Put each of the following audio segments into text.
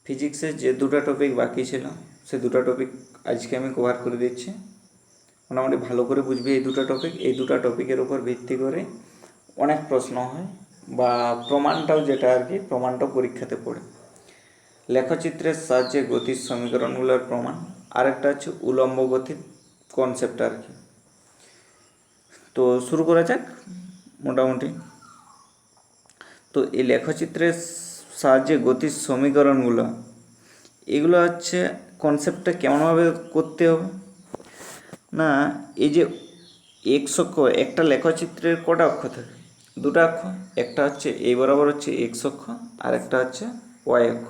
ফিজিক্সের যে দুটো টপিক বাকি ছিল সে দুটো টপিক আজকে আমি কভার করে দিচ্ছি। মোটামুটি ভালো করে বুঝবি এই দুটো টপিক। এই দুটো টপিকের উপর ভিত্তি করে অনেক প্রশ্ন হয় বা প্রমাণটাও যেটা আর কি, প্রমাণটাও পরীক্ষাতে পড়ে। লেখচিত্রের সাহায্যে গতির সমীকরণগুলোর প্রমাণ, আরেকটা হচ্ছে উলম্ব গতির কনসেপ্ট আর কি। তো শুরু করা যাক মোটামুটি। তো এই লেখচিত্রের সাহায্যে গতির সমীকরণগুলো, এগুলো হচ্ছে কনসেপ্টটা কেমনভাবে করতে হবে না, এই যে এক্স অক্ষ, একটা লেখচিত্রের কটা অক্ষ থাকে? দুটো অক্ষ। একটা হচ্ছে এই বরাবর হচ্ছে এক্স অক্ষ, আর একটা হচ্ছে ওয়াই অক্ষ।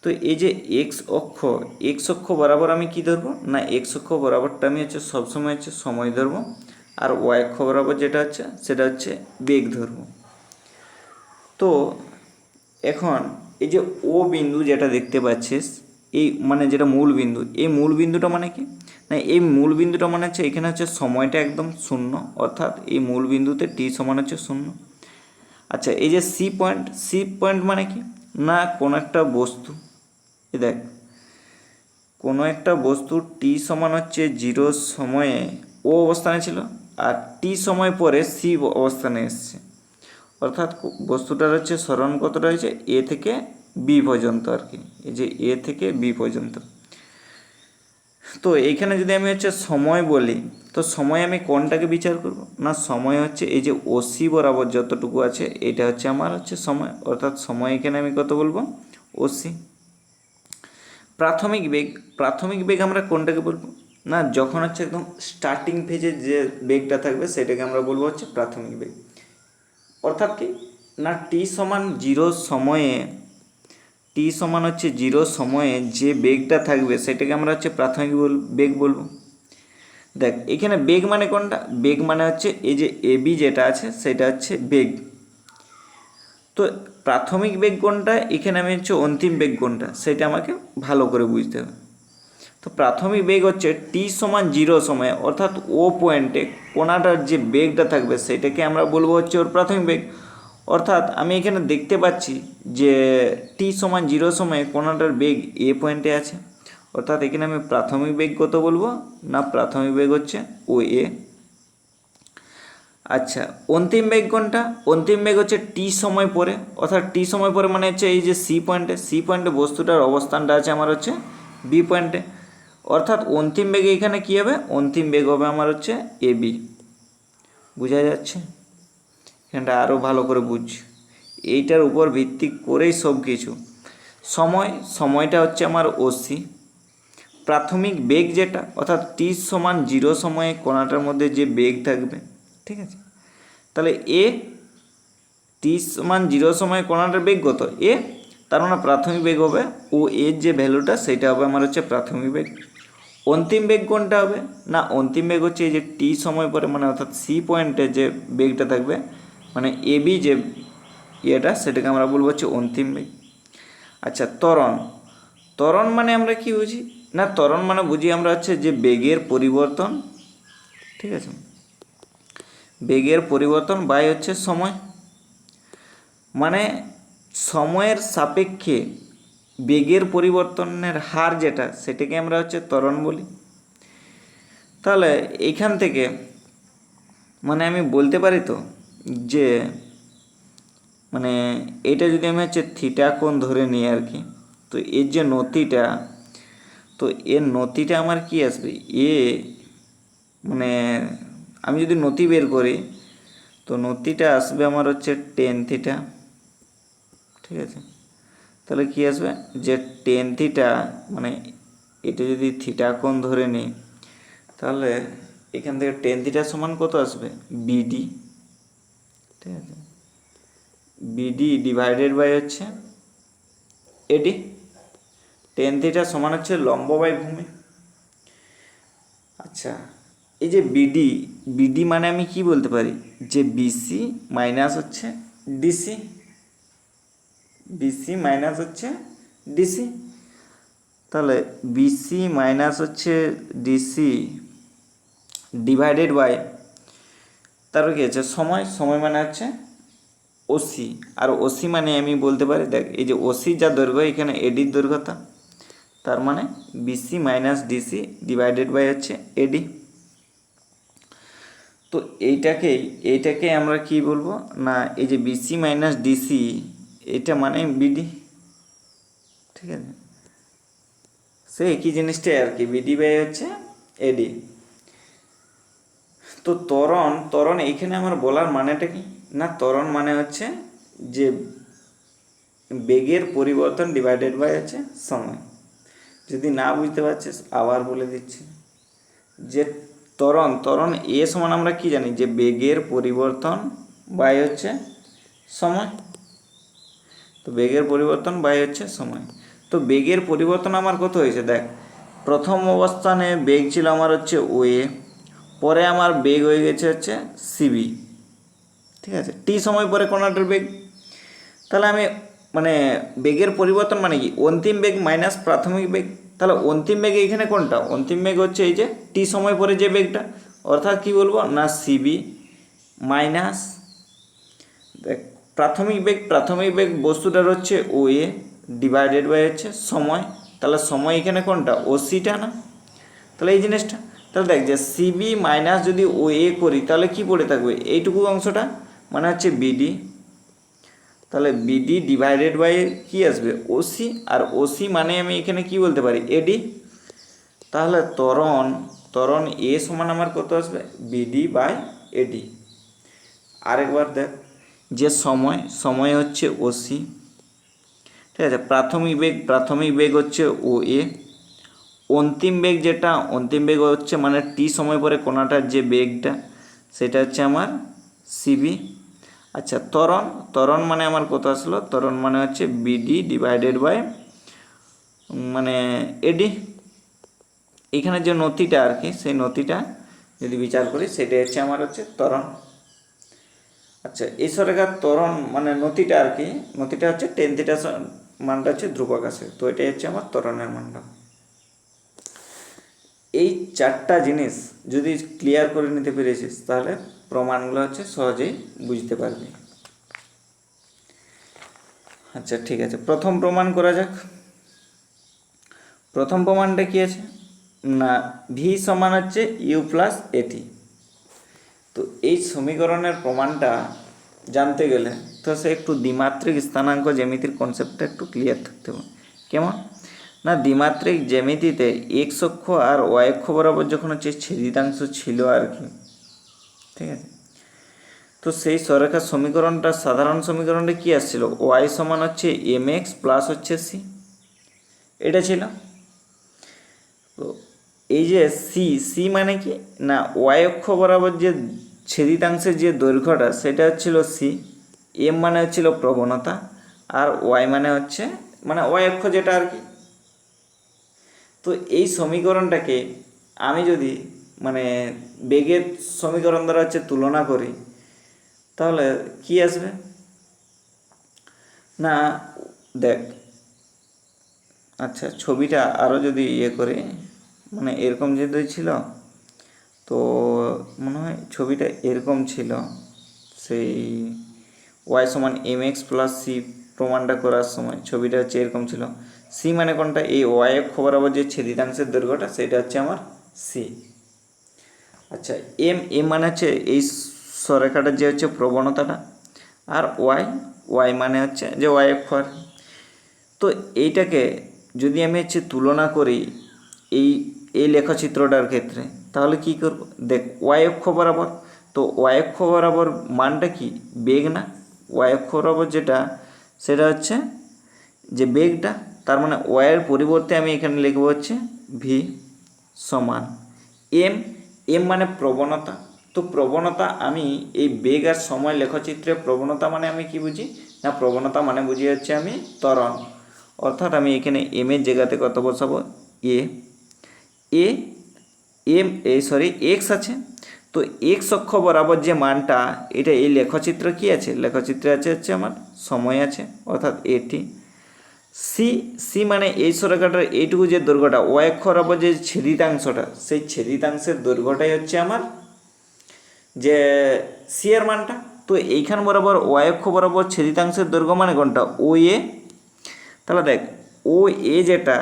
তো এই যে এক্স অক্ষ বরাবর আমি কি ধরবো না, এক্স অক্ষ বরাবরটা আমি হচ্ছে সবসময় হচ্ছে সময় ধরবো, আর ওয়াই অক্ষ বরাবর যেটা হচ্ছে সেটা হচ্ছে বেগ ধরবো। তো এখন এই যে ও বিন্দু যেটা দেখতে পাচ্ছিস, এই মানে যেটা মূল বিন্দু, এই মূল বিন্দুটা মানে কি না, এই মূল বিন্দুটা মানে হচ্ছে এখানে হচ্ছে সময়টা একদম শূন্য, অর্থাৎ এই মূল বিন্দুতে টি সমান হচ্ছে শূন্য। আচ্ছা, এই যে সি পয়েন্ট মানে কি না, কোনো একটা বস্তু, এ দেখ, কোনো একটা বস্তু টি সমান হচ্ছে 0 সময়ে ও অবস্থানে ছিল, আর টি সময় পরে সি অবস্থানে এসছে, অর্থাৎ বস্তুটার হচ্ছে সরণ কতটা হয়েছে এ থেকে বি পর্যন্ত আর কি, এই যে এ থেকে বি পর্যন্ত। তো এইখানে যদি আমি হচ্ছে সময় বলি, তো সময় আমি কোনটাকে বিচার করব না, সময় হচ্ছে এই যে ওসি বরাবর যতটুকু আছে এটা হচ্ছে আমার হচ্ছে সময়, অর্থাৎ সময় এখানে আমি কত বলবো, ওসি। প্রাথমিক বেগ আমরা কোনটাকে বলবো না, যখন হচ্ছে একদম স্টার্টিং ফেজে যে বেগটা থাকবে সেটাকে আমরা বলবো হচ্ছে প্রাথমিক বেগ। অর্থাৎ কি না, টি সমান 0 সময়ে, টি সমান হচ্ছে 0 সময়ে যে বেগটা থাকবে সেটাকে আমরা হচ্ছে প্রাথমিক বেগ বলবো। দেখ এখানে বেগ মানে কোনটা, বেগ মানে হচ্ছে এই যে এবি যেটা আছে সেটা হচ্ছে বেগ। তো প্রাথমিক বেগ কোনটা, এখানে আমি হচ্ছে অন্তিম বেগ কোনটা সেটা আমাকে ভালো করে বুঝতে হবে। তো প্রাথমিক বেগ হচ্ছে টি সমান 0 সময়ে, অর্থাৎ ও পয়েন্টে কোনাটার যে বেগটা থাকবে সেটাকে আমরা বলবো হচ্ছে ওর প্রাথমিক বেগ। অর্থাৎ আমি এখানে দেখতে পাচ্ছি যে টি সমান 0 সময়ে কোনাটার বেগ এ পয়েন্টে আছে, অর্থাৎ এখানে আমি প্রাথমিক বেগ কত বলবো না, প্রাথমিক বেগ হচ্ছে ও এ। আচ্ছা, অন্তিম বেগ কোনটা, অন্তিম বেগ হচ্ছে টি সময় পরে, অর্থাৎ টি সময় পরে মানে হচ্ছে এই যে সি পয়েন্টে বস্তুটার অবস্থানটা আছে আমার হচ্ছে বি পয়েন্টে, অর্থাৎ অন্তিম বেগে এখানে কী হবে, অন্তিম বেগ হবে আমার হচ্ছে এ বি। বোঝা যাচ্ছে? এখানটা আরও ভালো করে বুঝ, এইটার উপর ভিত্তি করেই সব কিছু। সময়টা হচ্ছে আমার ওসি, প্রাথমিক বেগ যেটা অর্থাৎ টি সমান 0 সময়ে কোণাটার মধ্যে যে বেগ থাকবে, ঠিক আছে, তাহলে এ টি সমান 0 সময়ে কোণাটার বেগ কত এ, তার মানে প্রাথমিক বেগ হবে ও এর যে ভ্যালুটা সেটা হবে আমার হচ্ছে প্রাথমিক বেগ। অন্তিম বেগ কোনটা হবে না, অন্তিম বেগ হচ্ছে এই যে টি সময় পরে মানে অর্থাৎ সি পয়েন্টে যে বেগটা থাকবে মানে এ বি যে ইয়েটা সেটাকে আমরা বলবো হচ্ছে অন্তিম বেগ। আচ্ছা, ত্বরণ মানে আমরা কি বুঝি না, ত্বরণ মানে বুঝি আমরা হচ্ছে যে বেগের পরিবর্তন, ঠিক আছে, বেগের পরিবর্তন বাই হচ্ছে সময়, মানে সময়ের সাপেক্ষে বেগের পরিবর্তনের হার যেটা সেটাকে আমরা হচ্ছে ত্বরণ বলি। তাহলে এইখান থেকে মানে আমি বলতে পারি তো যে মানে এটা যদি আমি হচ্ছে থিটা কোণ ধরে নিই আর কি, তো এর যে নতিটা, তো এর নতিটা আমার কি আসবে এ, মানে আমি যদি নতি বের করি তো নতিটা আসবে আমার হচ্ছে টেন থিটা, ঠিক আছে। তাহলে কি আসবে যে টেন থিটা, মানে এটা যদি থিটা কোণ ধরে নিই তাহলে এখান থেকে টেন থিটা সমান কত আসবে বিডি, ঠিক আছে, বিডি ডিভাইডেড বাই হচ্ছে এডি। টেন থিটা সমান হচ্ছে লম্ব বাই ভূমি। আচ্ছা, এই যে বিডি মানে আমি কি বলতে পারি যে বিসি মাইনাস হচ্ছে ডিসি, তাহলে বিসি মাইনাস হচ্ছে ডিসি ডিভাইডেড বাই, তারপর কি আছে সময় মানে হচ্ছে ওসি, আর ওসি মানে আমি বলতে পারি দেখ এই যে ওসি যা দৈর্ঘ্য এখানে এডির দৈর্ঘ্যতা, তার মানে BC minus DC divided by হচ্ছে এডি। তো এইটাকে আমরা কি বলবো না এই যে বিসি মাইনাস ডিসি এটা মানে বিডি, ঠিক আছে, সে একই জিনিসটাই আর কি, বিডি বাই হচ্ছে এডি। তো ত্বরণ এইখানে আমার বলার মানেটা কি না, ত্বরণ মানে হচ্ছে যে বেগের পরিবর্তন ডিভাইডেড বাই হচ্ছে সময়। যদি না বুঝতে পারছিস আবার বলে দিচ্ছি যে ত্বরণ এ সমান আমরা কি জানি যে বেগের পরিবর্তন বাই হচ্ছে সময়। তো বেগের পরিবর্তন বাই হচ্ছে সময়। তো বেগের পরিবর্তন আমার কত হয়েছে দেখ, প্রথম অবস্থানে বেগ ছিল আমার হচ্ছে ওয়ে, পরে আমার বেগ হয়ে গেছে হচ্ছে সিবি, ঠিক আছে, টি সময় পরে কোণাটার বেগ। তাহলে আমি মানে বেগের পরিবর্তন মানে কি অন্তিম বেগ মাইনাস প্রাথমিক বেগ। তাহলে অন্তিম বেগ এখানে কোনটা, অন্তিম বেগ হচ্ছে এই যে টি সময় পরে যে বেগটা, অর্থাৎ কি বলবো না সিবি মাইনাস দেখ প্রাথমিক বেগ বস্তুটার হচ্ছে ও এ ডিভাইডেড বাই হচ্ছে সময়। তাহলে সময় এখানে কোনটা ওসিটা না, তাহলে এই জিনিসটা। তাহলে দেখ যে সিবি মাইনাস যদি ও এ করি তাহলে কি পড়ে থাকবে এইটুকু অংশটা মানে হচ্ছে বিডি। তাহলে বিডি ডিভাইডেড বাই কি আসবে ওসি, আর ওসি মানে আমি এখানে কি বলতে পারি এডি। তাহলে ত্বরণ এ সমান আমার কত আসবে বিডি বাই এডি। আরেকবার দেখ যে সময় হচ্ছে ওসি, ঠিক আছে, প্রাথমিক বেগ হচ্ছে ও এ, অন্তিম বেগ হচ্ছে মানে টি সময় পরে কোণাটার যে বেগটা সেটা হচ্ছে আমার সিবি। আচ্ছা ত্বরণ মানে আমার কত আসলো, ত্বরণ মানে হচ্ছে বিডি ডিভাইডেড বাই মানে এডি। এখানে যে নতিটা আর কি সেই নতিটা যদি বিচার করি সেটাই হচ্ছে আমার হচ্ছে ত্বরণ। আচ্ছা এই সরেখার ত্বরণ মানে নতিটা আর কি, নতিটা হচ্ছে টেন থিটা মানটা হচ্ছে ধ্রুবক আছে, তো এটাই হচ্ছে আমার ত্বরণের মানটা। এই চারটা জিনিস যদি ক্লিয়ার করে নিতে পেরেছিস তাহলে প্রমাণগুলো হচ্ছে সহজেই বুঝতে পারবি। আচ্ছা ঠিক আছে, প্রথম প্রমাণ করা যাক। প্রথম প্রমাণটা কি আছে না ভি সমান হচ্ছে ইউ প্লাস এটি। তো এই সমীকরণের প্রমাণটা জানতে গেলে তো সে একটু দ্বিমাত্রিক স্থানাঙ্ক জ্যামিতির কনসেপ্টটা একটু ক্লিয়ার থাকতে হবে। কেমন না দ্বিমাত্রিক জ্যামিতিতে এক্স অক্ষ আর ওয়াই অক্ষ বরাবর যখন হচ্ছে ছেদিতাংশ ছিল আর কি, ঠিক আছে, তো সেই সরেখার সমীকরণটা সাধারণ সমীকরণটা কি আসছিল ওয়াই সমান হচ্ছে এম এক্স প্লাস হচ্ছে সি, এটা ছিল। তো এই যে সি মানে কি না ওয়াই অক্ষ বরাবর যে ছেদিতাংশের যে দৈর্ঘ্যটা সেটা হচ্ছিল সি, এম মানে হচ্ছিল প্রবণতা, আর ওয়াই মানে হচ্ছে মানে ওয়াই অক্ষ যেটা আর কি। তো এই সমীকরণটাকে আমি যদি মানে বেগের সমীকরণ দ্বারা হচ্ছে তুলনা করি তাহলে কি আসবে না দেখ, আচ্ছা ছবিটা আরও যদি ইয়ে করি মানে এরকম যদি ছিল তো মনে হয় ছবিটা এরকম ছিল, সেই ওয়াই সমান এম এক্স প্লাস সি প্রমাণটা করার সময় ছবিটা হচ্ছে এরকম ছিল। সি মানে কোনটা এই ওয়াই অক্ষ বরাবর যে ছেদিতাংশের দৈর্ঘ্যটা সেটা হচ্ছে আমার সি। আচ্ছা এম মানে হচ্ছে এই সরেখাটার যে হচ্ছে প্রবণতাটা, আর ওয়াই মানে হচ্ছে যে ওয়াই অক্ষ। তো এইটাকে যদি আমি হচ্ছে তুলনা করি এই লেখচিত্রটার ক্ষেত্রে তাহলে কি করব দেখ ওয়াই অক্ষ বরাবর, তো ওয়াই অক্ষ বরাবর মানটা কি বেগ না, ওয়াই অক্ষ বরাবর যেটা সেটা হচ্ছে যে বেগটা, তার মানে ওয়াইয়ের পরিবর্তে আমি এখানে লিখব হচ্ছে ভি সমান এম মানে প্রবণতা। তো প্রবণতা আমি এই বেগ আর সময় লেখচিত্রে প্রবণতা মানে আমি কি বুঝি না প্রবণতা মানে বুঝি হচ্ছে আমি ত্বরণ, অর্থাৎ আমি এখানে এম এর জায়গাতে কত বসাবো এক্স আছে। তো এক্স অক্ষ বরাবর যে মানটা এটা এই লেখচিত্র কি আছে লেখচিত্রে আছে হচ্ছে আমার সময় আছে অর্থাৎ এটি। সি মানে এই সরেখাটার এইটুকু যে দৈর্ঘ্যটা ওয়াই অক্ষ বরাবর যে ছেদিতাংশটা সেই ছেদিতাংশের দৈর্ঘ্যটাই হচ্ছে আমার যে সি এর মানটা। তো তো এইখান বরাবর ওয়াই অক্ষ বরাবর ছেদিতাংশের দৈর্ঘ্য মানে কোনটা, ও এ। তাহলে দেখ ও এ যেটা,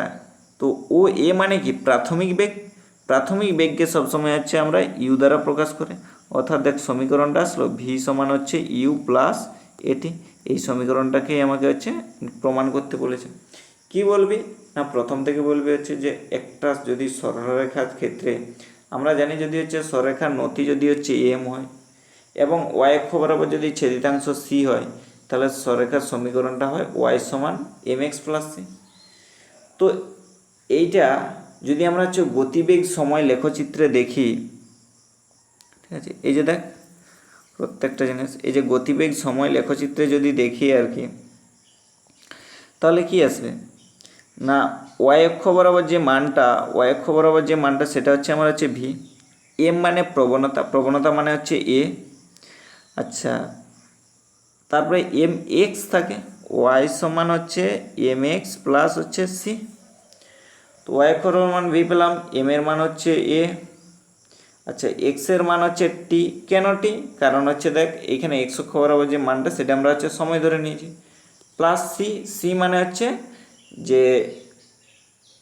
তো ও এ মানে কি প্রাথমিক বেগ। প্রাথমিক বেগকে সবসময় হচ্ছে আমরা ইউ দ্বারা প্রকাশ করে, অর্থাৎ দেখ সমীকরণটা আসলো ভি সমান হচ্ছে ইউ প্লাস এটি। এই সমীকরণটাকেই আমাকে হচ্ছে প্রমাণ করতে বলেছে। কি বলবি না, প্রথম থেকে বলবি হচ্ছে যে একটা যদি সরলরেখার ক্ষেত্রে আমরা জানি যদি হচ্ছে সরলরেখার নতি যদি হচ্ছে এম হয় এবং ওয়াই অক্ষ বরাবর যদি ছেদিতাংশ সি হয়, তাহলে সরলরেখার সমীকরণটা হয় ওয়াই সমান এম এক্স প্লাস সি। তো এইটা যদি আমরা হচ্ছে গতিবেগ সময় লেখচিত্রে দেখি, ঠিক আছে, এই যে দেখ প্রত্যেকটা জিনিস, এই যে গতিবেগ সময় লেখচিত্রে যদি দেখি আর কি, তাহলে কি আসবে না, ওয়াই অক্ষ বরাবর যে মানটা, ওয়াই অক্ষ বরাবর যে মানটা সেটা হচ্ছে আমার হচ্ছে ভি। এম মানে প্রবণতা, প্রবণতা মানে হচ্ছে এ। আচ্ছা, তারপরে এম এক্স থাকে, ওয়াই সমান হচ্ছে এম এক্স প্লাস হচ্ছে সি। তো ওয়াই অক্ষর মান ভি পেলাম, এম এর মান হচ্ছে এ। আচ্ছা, এক্স এর মান হচ্ছে টি। কেন টি? কারণ হচ্ছে দেখ এইখানে এক্স অক্ষ বরাবর যে মানটা সেটা আমরা হচ্ছে সময় ধরে নিয়েছি, প্লাস সি। সি মানে হচ্ছে যে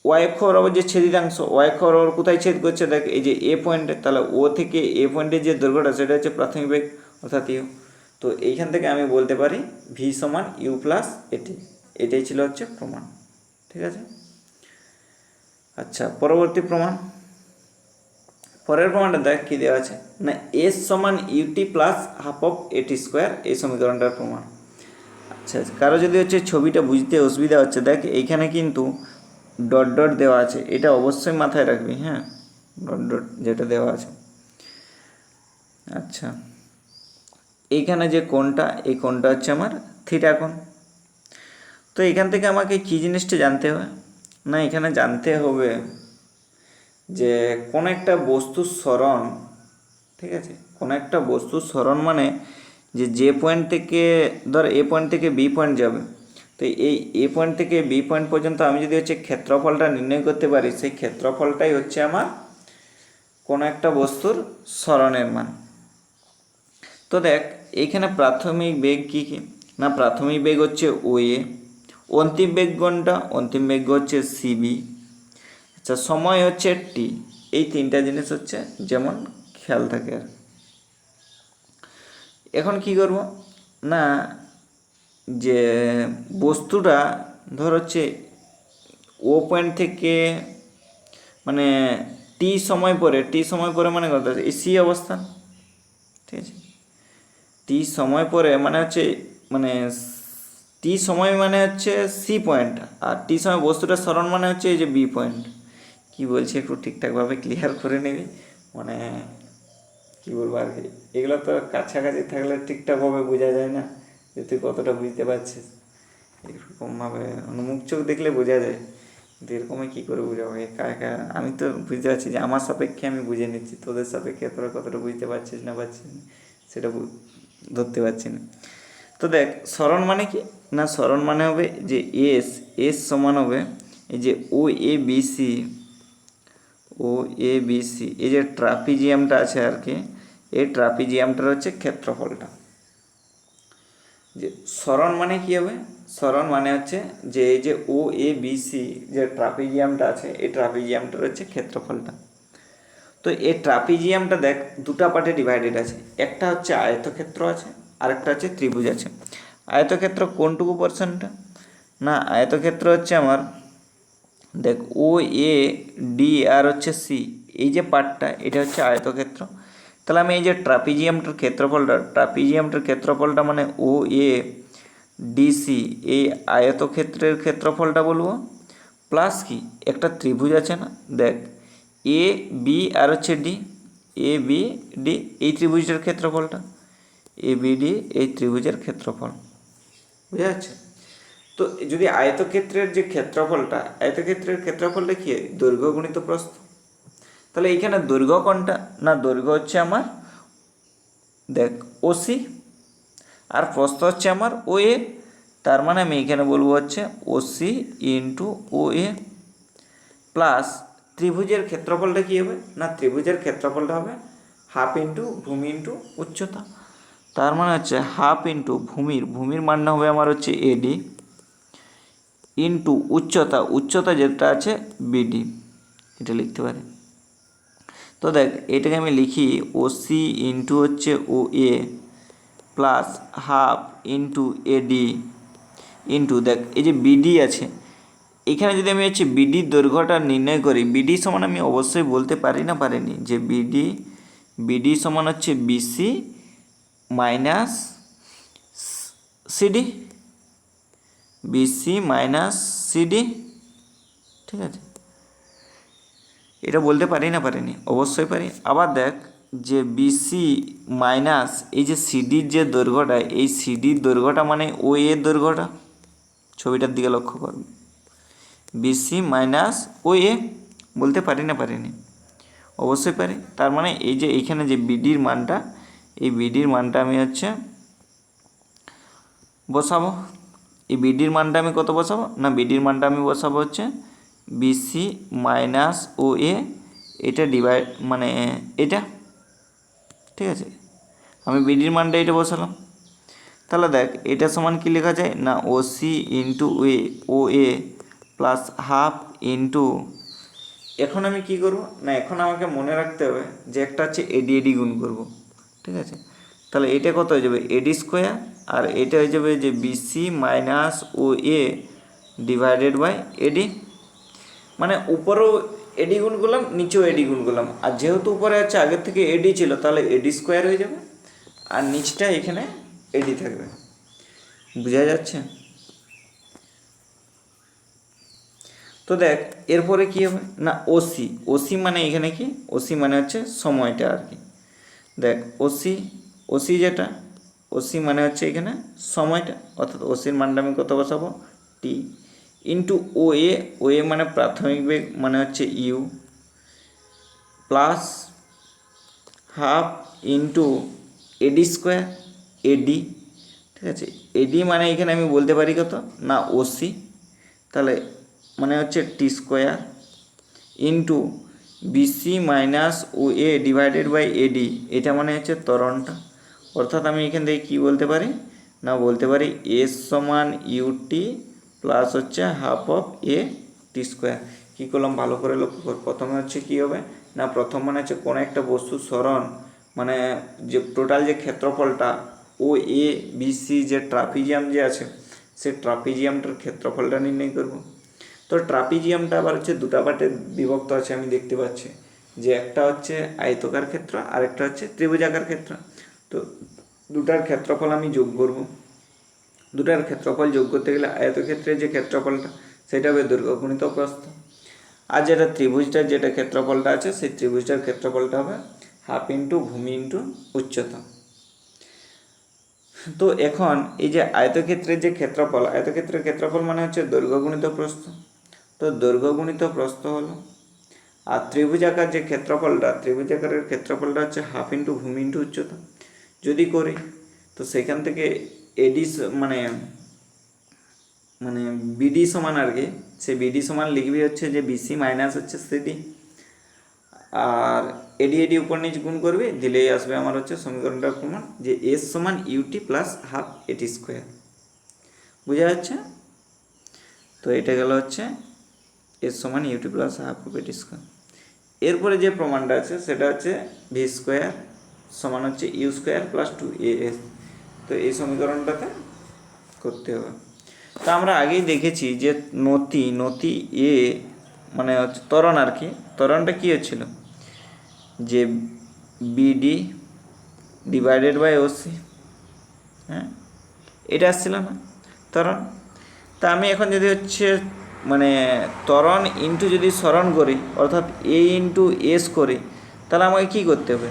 ওয়াই অক্ষ বরাবর যে ছেদিতাংশ, ওয়াই অক্ষ বরাবর কোথায় ছেদ করছে দেখ এই যে এ পয়েন্টে, তাহলে ও থেকে এ পয়েন্টের যে দৈর্ঘ্যটা সেটা হচ্ছে প্রাথমিক বেগ অর্থাৎ ইউ। তো এইখান থেকে আমি বলতে পারি ভি সমান ইউ প্লাস এটি। এটাই ছিল হচ্ছে প্রমাণ, ঠিক আছে। আচ্ছা, পরবর্তী প্রমাণ, পরের প্রমাণটা দেখ কী দেওয়া আছে না, এস সমান ইউটি প্লাস হাফ অফ এটি স্কোয়ার, এই সমীকরণটার প্রমাণ। আচ্ছা, কারো যদি হচ্ছে ছবিটা বুঝতে অসুবিধা হচ্ছে, দেখ এইখানে কিন্তু ডট ডট দেওয়া আছে, এটা অবশ্যই মাথায় রাখবি, হ্যাঁ, ডট ডট যেটা দেওয়া আছে। আচ্ছা, এইখানে যে কোণটা, এই কোণটা হচ্ছে আমার থিটা কোণ। তো এখান থেকে আমাকে কী জিনিসটা জানতে হবে না, এখানে জানতে হবে যে কোনো একটা বস্তুর সরণ, ঠিক আছে, কোনো একটা বস্তুর সরণ মানে যে পয়েন্ট থেকে ধর এ পয়েন্ট থেকে বি পয়েন্ট যাবে, তো এই এ পয়েন্ট থেকে বি পয়েন্ট পর্যন্ত আমি যদি হচ্ছে ক্ষেত্রফলটা নির্ণয় করতে পারি, সেই ক্ষেত্রফলটাই হচ্ছে আমার কোনো একটা বস্তুর সরণের মান। তো দেখ এইখানে প্রাথমিক বেগ কী কী না, প্রাথমিক বেগ হচ্ছে ও এ, অন্তিম বেগ কোনটা, অন্তিম বেগ হচ্ছে সিবি। আচ্ছা, সময় হচ্ছে টি। এই তিনটা জিনিস হচ্ছে যেমন খেয়াল থাকে আর। এখন কি করব না, যে বস্তুটা ধর হচ্ছে ও পয়েন্ট থেকে মানে টি সময় পরে মানে কথা এই সি অবস্থান, ঠিক আছে, টি সময় পরে মানে হচ্ছে মানে টি সময় মানে হচ্ছে সি পয়েন্ট, আর টি সময় বস্তুটা সরণ মানে হচ্ছে এই যে বি পয়েন্ট। কি বলছি একটু ঠিকঠাকভাবে ক্লিয়ার করে নিবি, মানে কি বলবো আর কি, এগুলো তো কাছাকাছি থাকলে ঠিকঠাকভাবে বোঝা যায় না যে তুই কতটা বুঝতে পারছিস। এরকমভাবে মুখ চোখ দেখলে বোঝা যায়, কিন্তু এরকমই কী করে বোঝাবো একা একা। আমি তো বুঝতে পারছি যে আমার সাপেক্ষে আমি বুঝে নিচ্ছি, তোদের সাপেক্ষে তোরা কতটা বুঝতে পারছিস না পারছিস না সেটা ধরতে পারছি না। তো দেখ সরণ মানে কি না, সরণ মানে হবে যে এস, এস সমান হবে এই যে ও A B C, O A B C, এই যে ট্রাপিজিয়ামটা আছে আর কি, এই ট্রাপিজিয়ামটার হচ্ছে ক্ষেত্রফলটা। যে সরণ মানে কি হবে, সরণ মানে হচ্ছে যে এই যে ও এ বি সি যে ট্রাপিজিয়ামটা আছে, এই ট্রাপিজিয়ামটার হচ্ছে ক্ষেত্রফলটা। তো এই ট্রাপিজিয়ামটা দেখ দুটা পার্টে ডিভাইডেড আছে, একটা হচ্ছে আয়তক্ষেত্র আছে, আরেকটা হচ্ছে ত্রিভুজ আছে। আয়তক্ষেত্র কোনটুকু পার্সেন্টটা না, আয়তক্ষেত্র হচ্ছে আমার দেখ ও এ ডি আর হচ্ছে সি, এই যে পার্টটা এটা হচ্ছে আয়তক্ষেত্র। তাহলে আমি এই যে ট্রাপিজিয়ামটার ক্ষেত্রফলটা মানে ও এ ডিসি, এই আয়তক্ষেত্রের ক্ষেত্রফলটা বলবো, প্লাস কি একটা ত্রিভুজ আছে না, দেখ এ বি আর হচ্ছে ডি, এ বি ডি এই ত্রিভুজের ক্ষেত্রফলটা, এ বি ডি এই ত্রিভুজের ক্ষেত্রফল, বুঝা যাচ্ছে। তো যদি আয়তক্ষেত্রের যে ক্ষেত্রফলটা, আয়তক্ষেত্রের ক্ষেত্রফলটা কি দৈর্ঘ্য গুণিত প্রস্থ, তাহলে এইখানে দৈর্ঘ্য কোনটা না, দৈর্ঘ্য হচ্ছে আমার দেখ ওসি, আর প্রস্থ হচ্ছে আমার ও এ, তার মানে আমি এখানে বলবো হচ্ছে OC into O A, plus ত্রিভুজের ক্ষেত্রফলটা কী হবে না, ত্রিভুজের ক্ষেত্রফলটা হবে হাফ ইন্টু ভূমি ইন্টু উচ্চতা। তার মানে হচ্ছে হাফ ইন্টু ভূমির মানটা হবে আমার হচ্ছে এডি ইন্টু উচ্চতা যেটা আছে বিডি, এটা লিখতে পারি। তো দেখ এটাকে আমি লিখি ওসি ইন্টু হচ্ছে O A plus half into AD into দেখ এই যে বিডি আছে, এখানে যদি আমি হচ্ছে বিডির দৈর্ঘ্যটা নির্ণয় করি, বিডি সমান আমি অবশ্যই বলতে পারিনি যে বিডি সমান হচ্ছে BC minus CD, BC minus CD, ঠিক আছে। এটা বলতে পারিনি, অবশ্যই পারি। আবার দেখ যে বিসি মাইনাস এই যে সিডির যে দৈর্ঘ্যটা, এই সিডির দৈর্ঘ্যটা মানে ও এর দৈর্ঘ্যটা, ছবিটার দিকে লক্ষ্য করবে, বিসি মাইনাস ও এ, বলতে পারিনি, অবশ্যই পারি। তার মানে এই যে এইখানে যে বিডির মানটা, এই বিডির মানটা আমি হচ্ছে বসাবো। এই বিডির মানটা আমি কত বসাবো না, বিডির মানটা আমি বসাবো হচ্ছে বিসি মাইনাস ও এ, এটা ডিভাইড মানে এটা, ঠিক আছে। আমি বিডির মানটা এটা বসালাম। তাহলে দেখ এটা সমান কি লেখা যায় না, OC into O A plus half into, এখন আমি কি করব না, এখন আমাকে মনে রাখতে হবে যে একটা হচ্ছে এডি গুণ করব, ঠিক আছে। তাহলে এটা কত হয়ে যাবে এডি স্কোয়ার, আর এটা হয়ে যাবে যে BC minus O A divided by AD, মানে উপরেও এডি গুণ করলাম, নিচেও এডি গুণ করলাম, আর যেহেতু উপরে আছে আগের থেকে এডি ছিল তাহলে এডি স্কোয়ার হয়ে যাবে, আর নিচটা এখানে এডি থাকবে। বোঝা যাচ্ছে? তো দেখ এরপরে কি হবে না, ওসি মানে এখানে কি, ওসি মানে হচ্ছে সময়টা আর কি। দেখ ওসি যেটা, ওসি মানে হচ্ছে এখানে সময়টা, অর্থাৎ ওসির মানটা আমি কত বসাবো টি ইন্টু ও এ মানে প্রাথমিক বেগ মানে হচ্ছে U plus half into AD square AD, ঠিক আছে। এডি মানে এখানে আমি বলতে পারি কত না ওসি, তাহলে মানে হচ্ছে T square into BC minus O A divided by AD, এটা মানে হচ্ছে ত্বরণটা। অর্থাৎ আমি এখান থেকে কী বলতে পারি না, বলতে পারি এস সমান ইউটি প্লাস হচ্ছে half of A T square. কী করলাম ভালো করে লক্ষ্য কর, প্রথমে হচ্ছে কী হবে না, প্রথম মানে হচ্ছে কোনো একটা বস্তুর সরণ মানে যে টোটাল যে ক্ষেত্রফলটা ও এ বিসি যে ট্রাপিজিয়াম যে আছে, সেই ট্রাপিজিয়ামটার ক্ষেত্রফলটা নির্ণয় করব। তো ট্রাপিজিয়ামটা আবার হচ্ছে দুটা পার্টে বিভক্ত আছে, আমি দেখতে পাচ্ছি যে একটা হচ্ছে আয়তকার ক্ষেত্র আর একটা হচ্ছে ত্রিভুজাকার ক্ষেত্র। তো দুটার ক্ষেত্রফল আমি যোগ করব, দুটার ক্ষেত্রফল যোগ করতে গেলে আয়তক্ষেত্রের যে ক্ষেত্রফলটা সেটা হবে দৈর্ঘ্য গুণিত প্রস্থ, আর যেটা ত্রিভুজটার যেটা ক্ষেত্রফলটা আছে সেই ত্রিভুজটার ক্ষেত্রফলটা হবে হাফ ইন্টু ভূমি ইন্টু উচ্চতা। তো এখন এই যে আয়তক্ষেত্রের যে ক্ষেত্রফল, আয়তক্ষেত্রের ক্ষেত্রফল মানে হচ্ছে দৈর্ঘ্য গুণিত প্রস্থ, তো দৈর্ঘ্য গুণিত প্রস্থ হলো। আর ত্রিভুজাকার যে ক্ষেত্রফলটা, ত্রিভুজাকারের ক্ষেত্রফলটা হচ্ছে হাফ ইন্টু ভূমি ইন্টু উচ্চতা। যদি করি তো সেখান থেকে এডি মানে বিডি সমান আর কি, সে বিডি সমান লিখবি হচ্ছে যে বিসি মাইনাস হচ্ছে সিডি, আর এডি উপর নিচ গুণ করবি, দিলেই আসবে আমার হচ্ছে সমীকরণটার প্রমাণ যে এস সমান ইউটি প্লাস হাফ এটি স্কোয়ার। বোঝা যাচ্ছে? তো এটা গেল হচ্ছে এস সমান ইউটি প্লাস হাফ অফ এটি স্কোয়ার। এরপরে যে প্রমাণটা আছে সেটা হচ্ছে ভি স্কোয়ার সমান হচ্ছে ইউ স্কোয়ার প্লাস 2as। তো এই সমীকরণটাতে করতে হবে। তো আমরা আগেই দেখেছি যে নতি এ মানে হচ্ছে ত্বরণ আর কি, ত্বরণটা কী হচ্ছিল যে বিডি ডিভাইডেড বাই ওসি, হ্যাঁ এটা আসছিল না ত্বরণ। তা আমি এখন যদি হচ্ছে মানে ত্বরণ ইন্টু যদি সরণ করি অর্থাৎ এ ইন্টু এস করি, তাহলে আমাকে কী করতে হবে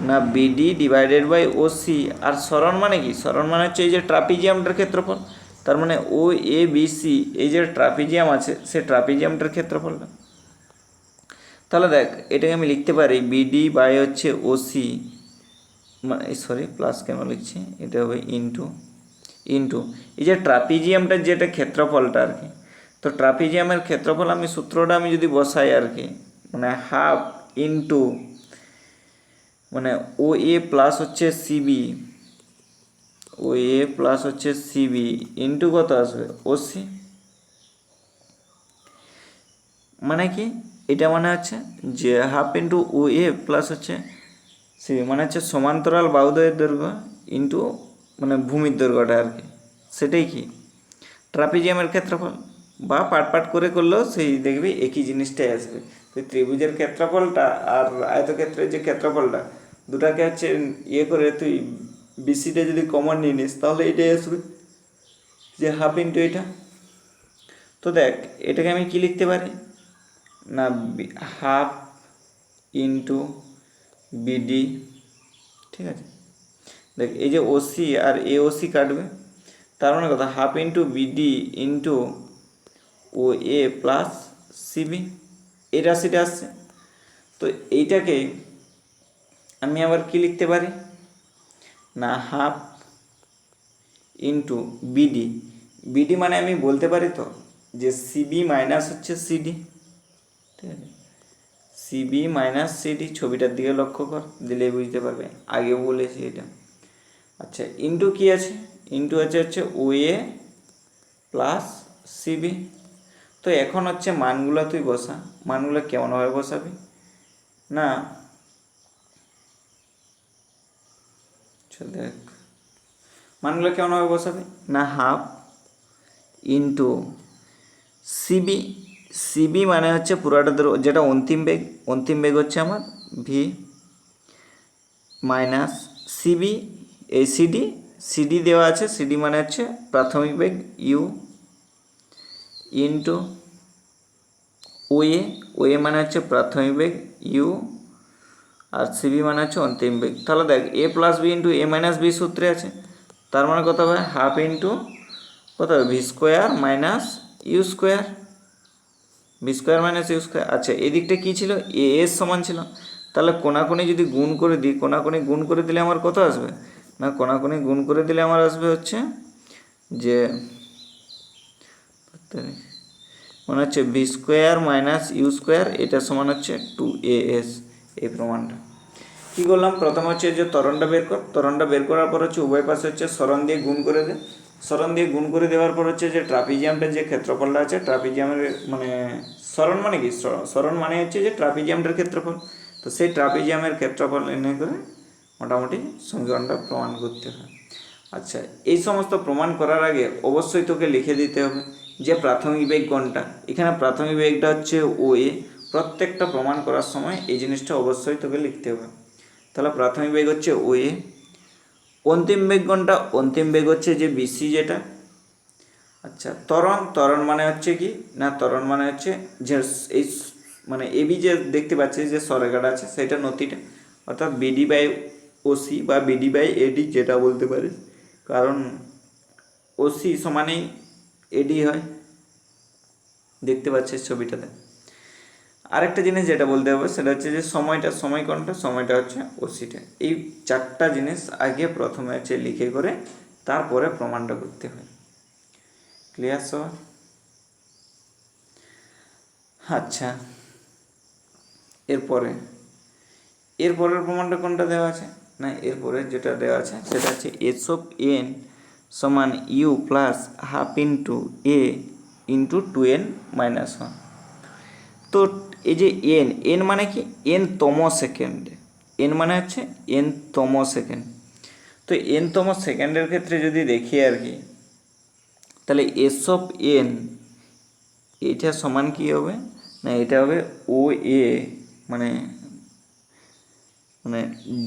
না বিডি ডিভাইডেড বাই ওসি, আর সরণ মানে কি, সরণ মানে হচ্ছে এই যে ট্রাপিজিয়ামটার ক্ষেত্রফল, তার মানে ও এ বি সি এই যে ট্রাপিজিয়াম আছে সে ট্রাপিজিয়ামটার ক্ষেত্রফলটা। তাহলে দেখ এটাকে আমি লিখতে পারি বিডি বাই হচ্ছে ওসি মানে সরি প্লাস কেন লিখছি, এটা হবে ইন্টু এই যে ট্রাপিজিয়ামটার যেটা ক্ষেত্রফলটা আর কি, তো ট্রাপিজিয়ামের ক্ষেত্রফল আমি সূত্রটা আমি যদি বসাই আর কি, মানে হাফ ইন্টু মানে ও এ প্লাস হচ্ছে সিবি ও এ প্লাস হচ্ছে সিবি ইন্টু কত আসবে ওসি, মানে কি এটা মানে হচ্ছে যে half into O A plus হচ্ছে সিবি, মানে হচ্ছে সমান্তরাল বাহুদ্বয়ের দৈর্ঘ্য ইন্টু মানে ভূমির দৈর্ঘ্যটা আর কি, সেটাই কি ট্রাপিজিয়ামের ক্ষেত্রফল, বা পাট পাট করে করলেও সেই দেখবি একই জিনিসটাই আসবে। তো ত্রিভুজের ক্ষেত্রফলটা আর আয়তক্ষেত্রের যে ক্ষেত্রফলটা দুটাকে হচ্ছে ইয়ে করে তুই বিসিটা যদি কমন নিয়ে নিস তাহলে এটাই আসবে যে হাফ ইন্টু এটা। তো দেখ এটাকে আমি কি লিখতে পারি না হাফ ইন্টু বিডি, ঠিক আছে। দেখ এই যে ওসি আর এ ওসি কাটবে, তার মানে কথা half into BD into O A plus CB, এই রাশিটা আসছে। তো এইটাকে আমি আবার কি লিখতে পারি না হাফ ইন্টু বিডি, বিডি মানে আমি বলতে পারি তো যে সিবি মাইনাস হচ্ছে সিডি, ঠিক আছে, সিবি মাইনাস সিডি, ছবিটার দিকে লক্ষ্য কর দিলেই বুঝতে পারবে, আগেও বলেছি এটা। আচ্ছা ইন্টু কি আছে, ইন্টু হচ্ছে ও এ প্লাস সিবি। তো এখন হচ্ছে মানগুলো তুই বসা, মানগুলো কেমনভাবে বসাবি না দেখ মানগুলো কেমনভাবে বসাবি না হাফ ইন্টু সিবি, সিবি মানে হচ্ছে পুরাটা যেটা অন্তিম বেগ হচ্ছে আমার ভি মাইনাস সিবি, এই সিডি, সিডি দেওয়া আছে, সিডি মানে হচ্ছে প্রাথমিক বেগ ইউ ইন্টু ওয়ে, ওয়ে মানে হচ্ছে প্রাথমিক বেগ ইউ আর সিবি মানে হচ্ছে অন্তিম বেগ। তাহলে দেখ এ প্লাস বি ইন্টু এ মাইনাস বি সূত্রে আছে, তার মানে কত হবে হাফ ইন্টু কত হবে V square minus U square, B square minus U square. আচ্ছা এই দিকটা কী ছিল এ এস সমান ছিল, তাহলে কোনাকুনি যদি গুণ করে দিই, কোনাকুনি গুণ করে দিলে আমার কত আসবে না কোনাকুনি গুণ করে দিলে আমার আসবে হচ্ছে যে মনে হচ্ছে B square minus U square, এটা সমান হচ্ছে 2as। এই প্রমাণটা কী করলাম, প্রথমে হচ্ছে যে ত্বরণটা বের কর, ত্বরণটা বের করার পর হচ্ছে উভয় পাশে হচ্ছে সরণ দিয়ে গুণ করে দে, সরণ দিয়ে গুণ করে দেওয়ার পর হচ্ছে যে ট্রাপিজিয়ামটার যে ক্ষেত্রফলটা আছে, ট্রাপিজিয়ামের মানে সরণ মানে কি, সরণ মানে হচ্ছে যে ট্রাপিজিয়ামটার ক্ষেত্রফল, তো সেই ট্রাপিজিয়ামের ক্ষেত্রফল নির্ণয় করে মোটামুটি সমীকরণটা প্রমাণ করতে হয়। আচ্ছা এই সমস্ত প্রমাণ করার আগে অবশ্যই তোকে লিখে দিতে হবে যে প্রাথমিক বেগ কোনটা, এখানে প্রাথমিক বেগটা হচ্ছে ও এ, প্রত্যেকটা প্রমাণ করার সময় এই জিনিসটা অবশ্যই তোকে লিখতে হবে। তাহলে প্রাথমিক বেগ হচ্ছে ও এ, অন্তিম বেগ কোনটা, অন্তিম বেগ হচ্ছে যে বিসি যেটা। আচ্ছা ত্বরণ, ত্বরণ মানে হচ্ছে কি না ত্বরণ মানে হচ্ছে যে এই মানে এবি যে দেখতে পাচ্ছিস যে সরেখাটা আছে সেটা নতিটা, অর্থাৎ বিডি বাই ওসি বা বিডি বাই এডি যেটা বলতে পারিস, কারণ ওসি সমানেই এডি হয়, দেখতে পাচ্ছিস ছবিটাতে। আরেকটা জিনিস যেটা বলতে হবে সেটা হচ্ছে যে সময়টা, সময় কোনটা, সময়টা হচ্ছে ওসিটা। এই চারটা জিনিস আগে প্রথমে হচ্ছে লিখে করে তারপরে প্রমাণটা করতে হয়। ক্লিয়ার সবার? আচ্ছা এরপরের প্রমাণটা কোনটা দেওয়া আছে না, এরপরে যেটা দেওয়া আছে সেটা হচ্ছে এস অফ এন সমান U plus half into A into 2n minus 1। তো এই যে এন, এন মানে কি এন তম সেকেন্ডে, এন মানে হচ্ছে এন তম সেকেন্ড। তো এন তম সেকেন্ডের ক্ষেত্রে যদি দেখি আর কি, তাহলে এস অফ এন এটা সমান কি হবে না এটা হবে ও এ মানে মানে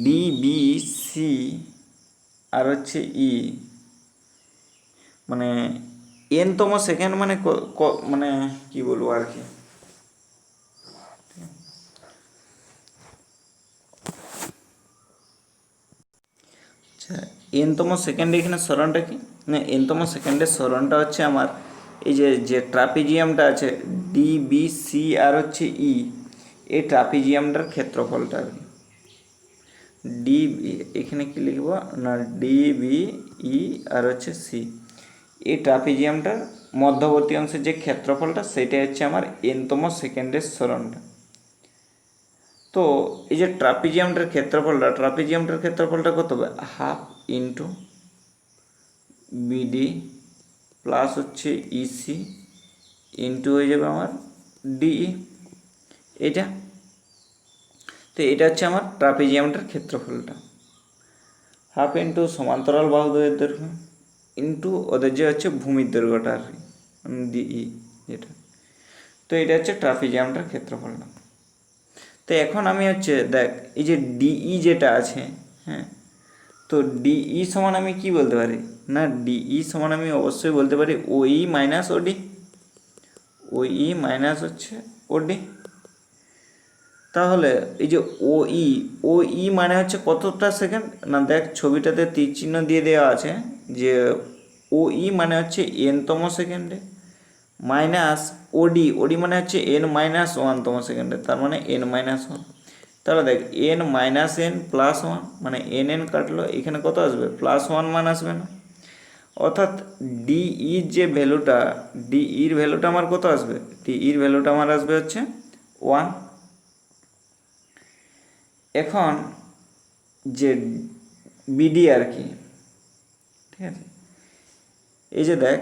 ডি বি সি আর হচ্ছে ই, মানে এন তম সেকেন্ড মানে মানে কি বলবো আর কি, আচ্ছা এনতম সেকেন্ডে এখানে সরণটা কি না এনতম সেকেন্ডের সরণটা হচ্ছে আমার এই যে যে ট্রাপিজিয়ামটা আছে ডি বি সি আর হচ্ছে ই, এই ট্রাপিজিয়ামটার ক্ষেত্রফলটা আর কি ডি, এখানে কি লিখব না ডি বি ই আর হচ্ছে সি, এই ট্রাপিজিয়ামটার মধ্যবর্তী অংশের যে ক্ষেত্রফলটা সেটাই হচ্ছে আমার এনতম সেকেন্ডের সরণটা। তো এই যে ট্রাপিজিয়ামটার ক্ষেত্রফলটা কত হবে হাফ ইন্টু বিডি প্লাস হচ্ছে ইসি ইন্টু হয়ে যাবে আমার ডিই, এটা। তো এটা হচ্ছে আমার ট্রাপিজিয়ামটার ক্ষেত্রফলটা। হাফ ইন্টু সমান্তরাল বাহুদ্বয়ের দৈর্ঘ্য ইন্টু ওদের যে হচ্ছে ভূমির দৈর্ঘ্যটা আর কি, ডিই যেটা। তো এটা হচ্ছে ট্রাপিজিয়ামটার ক্ষেত্রফলটা। তো এখন আমি হচ্ছে দেখ এই যে ডিই যেটা আছে, হ্যাঁ, তো ডিই সমান আমি কি বলতে পারি না, ডিই সমান আমি অবশ্যই বলতে পারি ওই মাইনাস ওডি, ওই মাইনাস হচ্ছে ওডি। তাহলে এই যে ওই মানে হচ্ছে কতটা সেকেন্ড না, দেখ ছবিটাতে তীর চিহ্ন দিয়ে দেওয়া আছে যে ওই মানে হচ্ছে এনতম সেকেন্ডে, মাইনাস ওডি মানে হচ্ছে এন মাইনাস ওয়ানতম সেকেন্ডে, তার মানে এন মাইনাস ওয়ান। তাহলে দেখ N minus N plus one মানে এন কাটলো, এখানে কত আসবে প্লাস ওয়ান মান আসবে না, অর্থাৎ ডিইর যে ভ্যালুটা, ডিইর ভ্যালুটা আমার কত আসবে, ডিইর ভ্যালুটা আমার আসবে হচ্ছে ওয়ান। এখন যে বিডি আর কি, ঠিক আছে, এই যে দেখ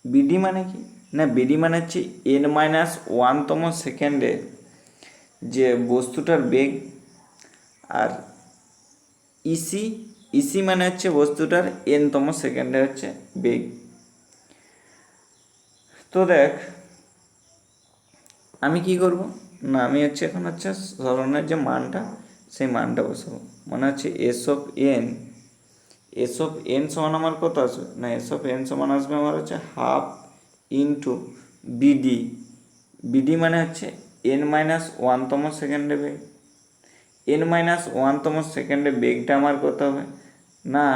বিডি মানে কি না, বিডি মানে হচ্ছে এন মাইনাস ওয়ানতম সেকেন্ডে যে বস্তুটার বেগ, আর ইসি মানে হচ্ছে বস্তুটার এনতম সেকেন্ডে হচ্ছে বেগ। তো দেখ আমি কি করব না, আমি হচ্ছে এখন হচ্ছে সরণের যে মানটা সেই মানটা বসাবো, মানে হচ্ছে এস অফ এন সমান আমার কত আসবে না, এস অফ এন সমান আসবে আমার হচ্ছে হাফ ইন্টু বিডি মানে হচ্ছে এন মাইনাস ওয়ানতম সেকেন্ডে বেগ, এন মাইনাস ওয়ানতম সেকেন্ডে বেগটা আমার কত হবে না,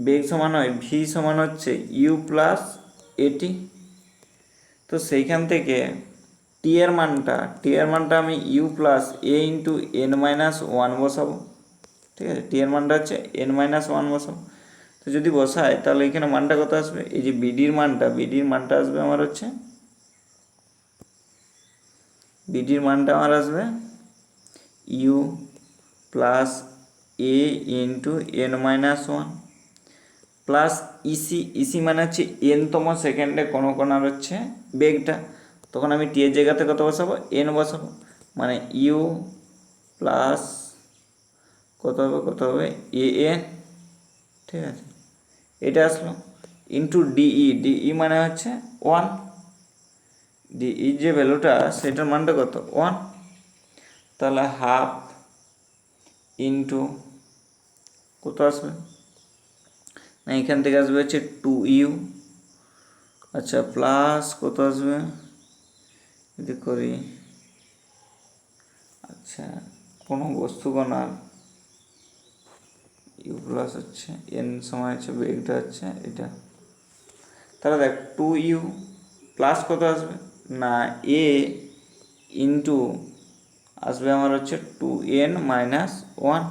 বেগ সমান হয় ভি সমান হচ্ছে ইউ প্লাস এটি। তো সেইখান থেকে টি এর মানটা আমি U plus A into N minus one বসাবো, ঠিক আছে, টি এর মানটা হচ্ছে এন মাইনাস ওয়ান বসাবো। তো যদি বসাই তাহলে এখানে মানটা কত আসবে, এই যে বিডির মানটা আসবে আমার হচ্ছে, বিডির মানটা আমার আসবে U plus A into N minus one plus EC মানে হচ্ছে এনতম সেকেন্ডে কোনো কোনার হচ্ছে বেগটা, তখন আমি টি এর জায়গাতে কত বসাবো এন বসাবো, মানে ইউ প্লাস কত হবে এ এন, ঠিক আছে, এটা আসলো ইন্টু ডিই মানে হচ্ছে ওয়ান, ডিই যে ভ্যালুটা সেটার মানটা কত ওয়ান, তাহলে হাফ ইন্টু কত আসবে না, এখান থেকে আসবে হচ্ছে টু ইউ, আচ্ছা প্লাস কত আসবে যদি করি, আচ্ছা কোনো বস্তু কণার ইউ প্লাস হচ্ছে এন সময় হচ্ছে বেগটা হচ্ছে এটা, তাহলে দেখ টু ইউ প্লাস কত আসবে না এ ইন্টু আসবে আমার হচ্ছে টু এন মাইনাস ওয়ান,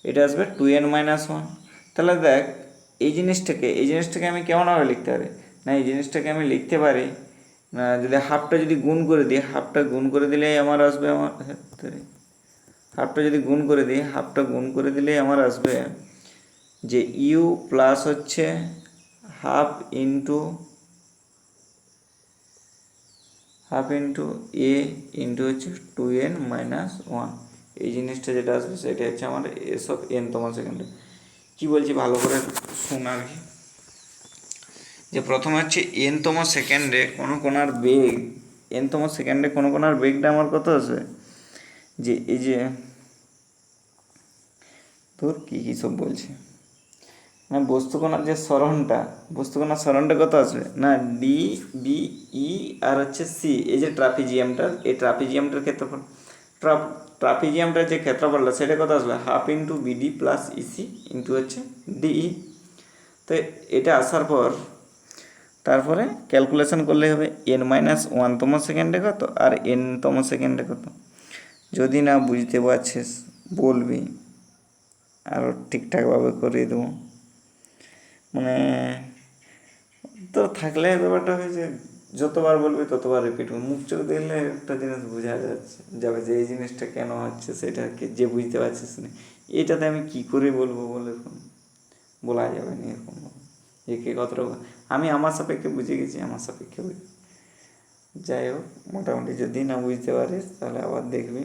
এটা আসবে টু এন মাইনাস ওয়ান। তাহলে দেখ এই জিনিসটাকে আমি কেমনভাবে লিখতে পারি না, এই জিনিসটাকে আমি লিখতে পারি না, যদি হাফটা যদি গুণ করে দিই, হাফটা গুণ করে দিলেই আমার আসবে আমার, হাফটা যদি গুণ করে দিই, হাফটা গুণ করে দিলেই আমার আসবে যে ইউ প্লাস হচ্ছে হাফ ইন্টু এ ইন্টু হচ্ছে টু এন মাইনাস ওয়ান, এই জিনিসটা যেটা আসবে সেটা হচ্ছে আমার এস অফ এন তম সেকেন্ডে। কী বলছি ভালো করে শোন আর কি, যে প্রথমে হচ্ছে এনতম সেকেন্ডে কোনো কোনার বেগটা আমার কত আসবে, যে এই যে তোর কী সব বলছে না, বস্তুকণার সরণটা কত আসবে না ডি বি ই আর হচ্ছে সি, এই যে ট্রাপিজিয়ামটার ক্ষেত্রফল, ট্রাপিজিয়ামটার যে ক্ষেত্রফলটা সেটা কত আসবে half into BD plus EC into হচ্ছে ডিই। তো এটা আসার পর তারপরে ক্যালকুলেশন করলে হবে এন মাইনাস ওয়ানতম সেকেন্ডে কত আর এনতম সেকেন্ডে কত, যদি না বুঝতে পারছিস বলবি আরও ঠিকঠাকভাবে করিয়ে দেবো, মানে তো থাকলে ব্যাপারটা হয়েছে যতবার বলবি ততবার রিপিট হবে, মুখ চোখ দেখলে একটা জিনিস বোঝা যাবে যে এই জিনিসটা কেন হচ্ছে, সেটা যে বুঝতে পারছিস না এটাতে আমি কি করে বলবো বলে বলা যাবে না এরকম একে কতটা আমি আমার সাপেক্ষে বুঝে গেছি, আমার সাপেক্ষে বুঝি। যাই হোক, মোটামুটি যদি না বুঝতে পারিস তাহলে আবার দেখবি,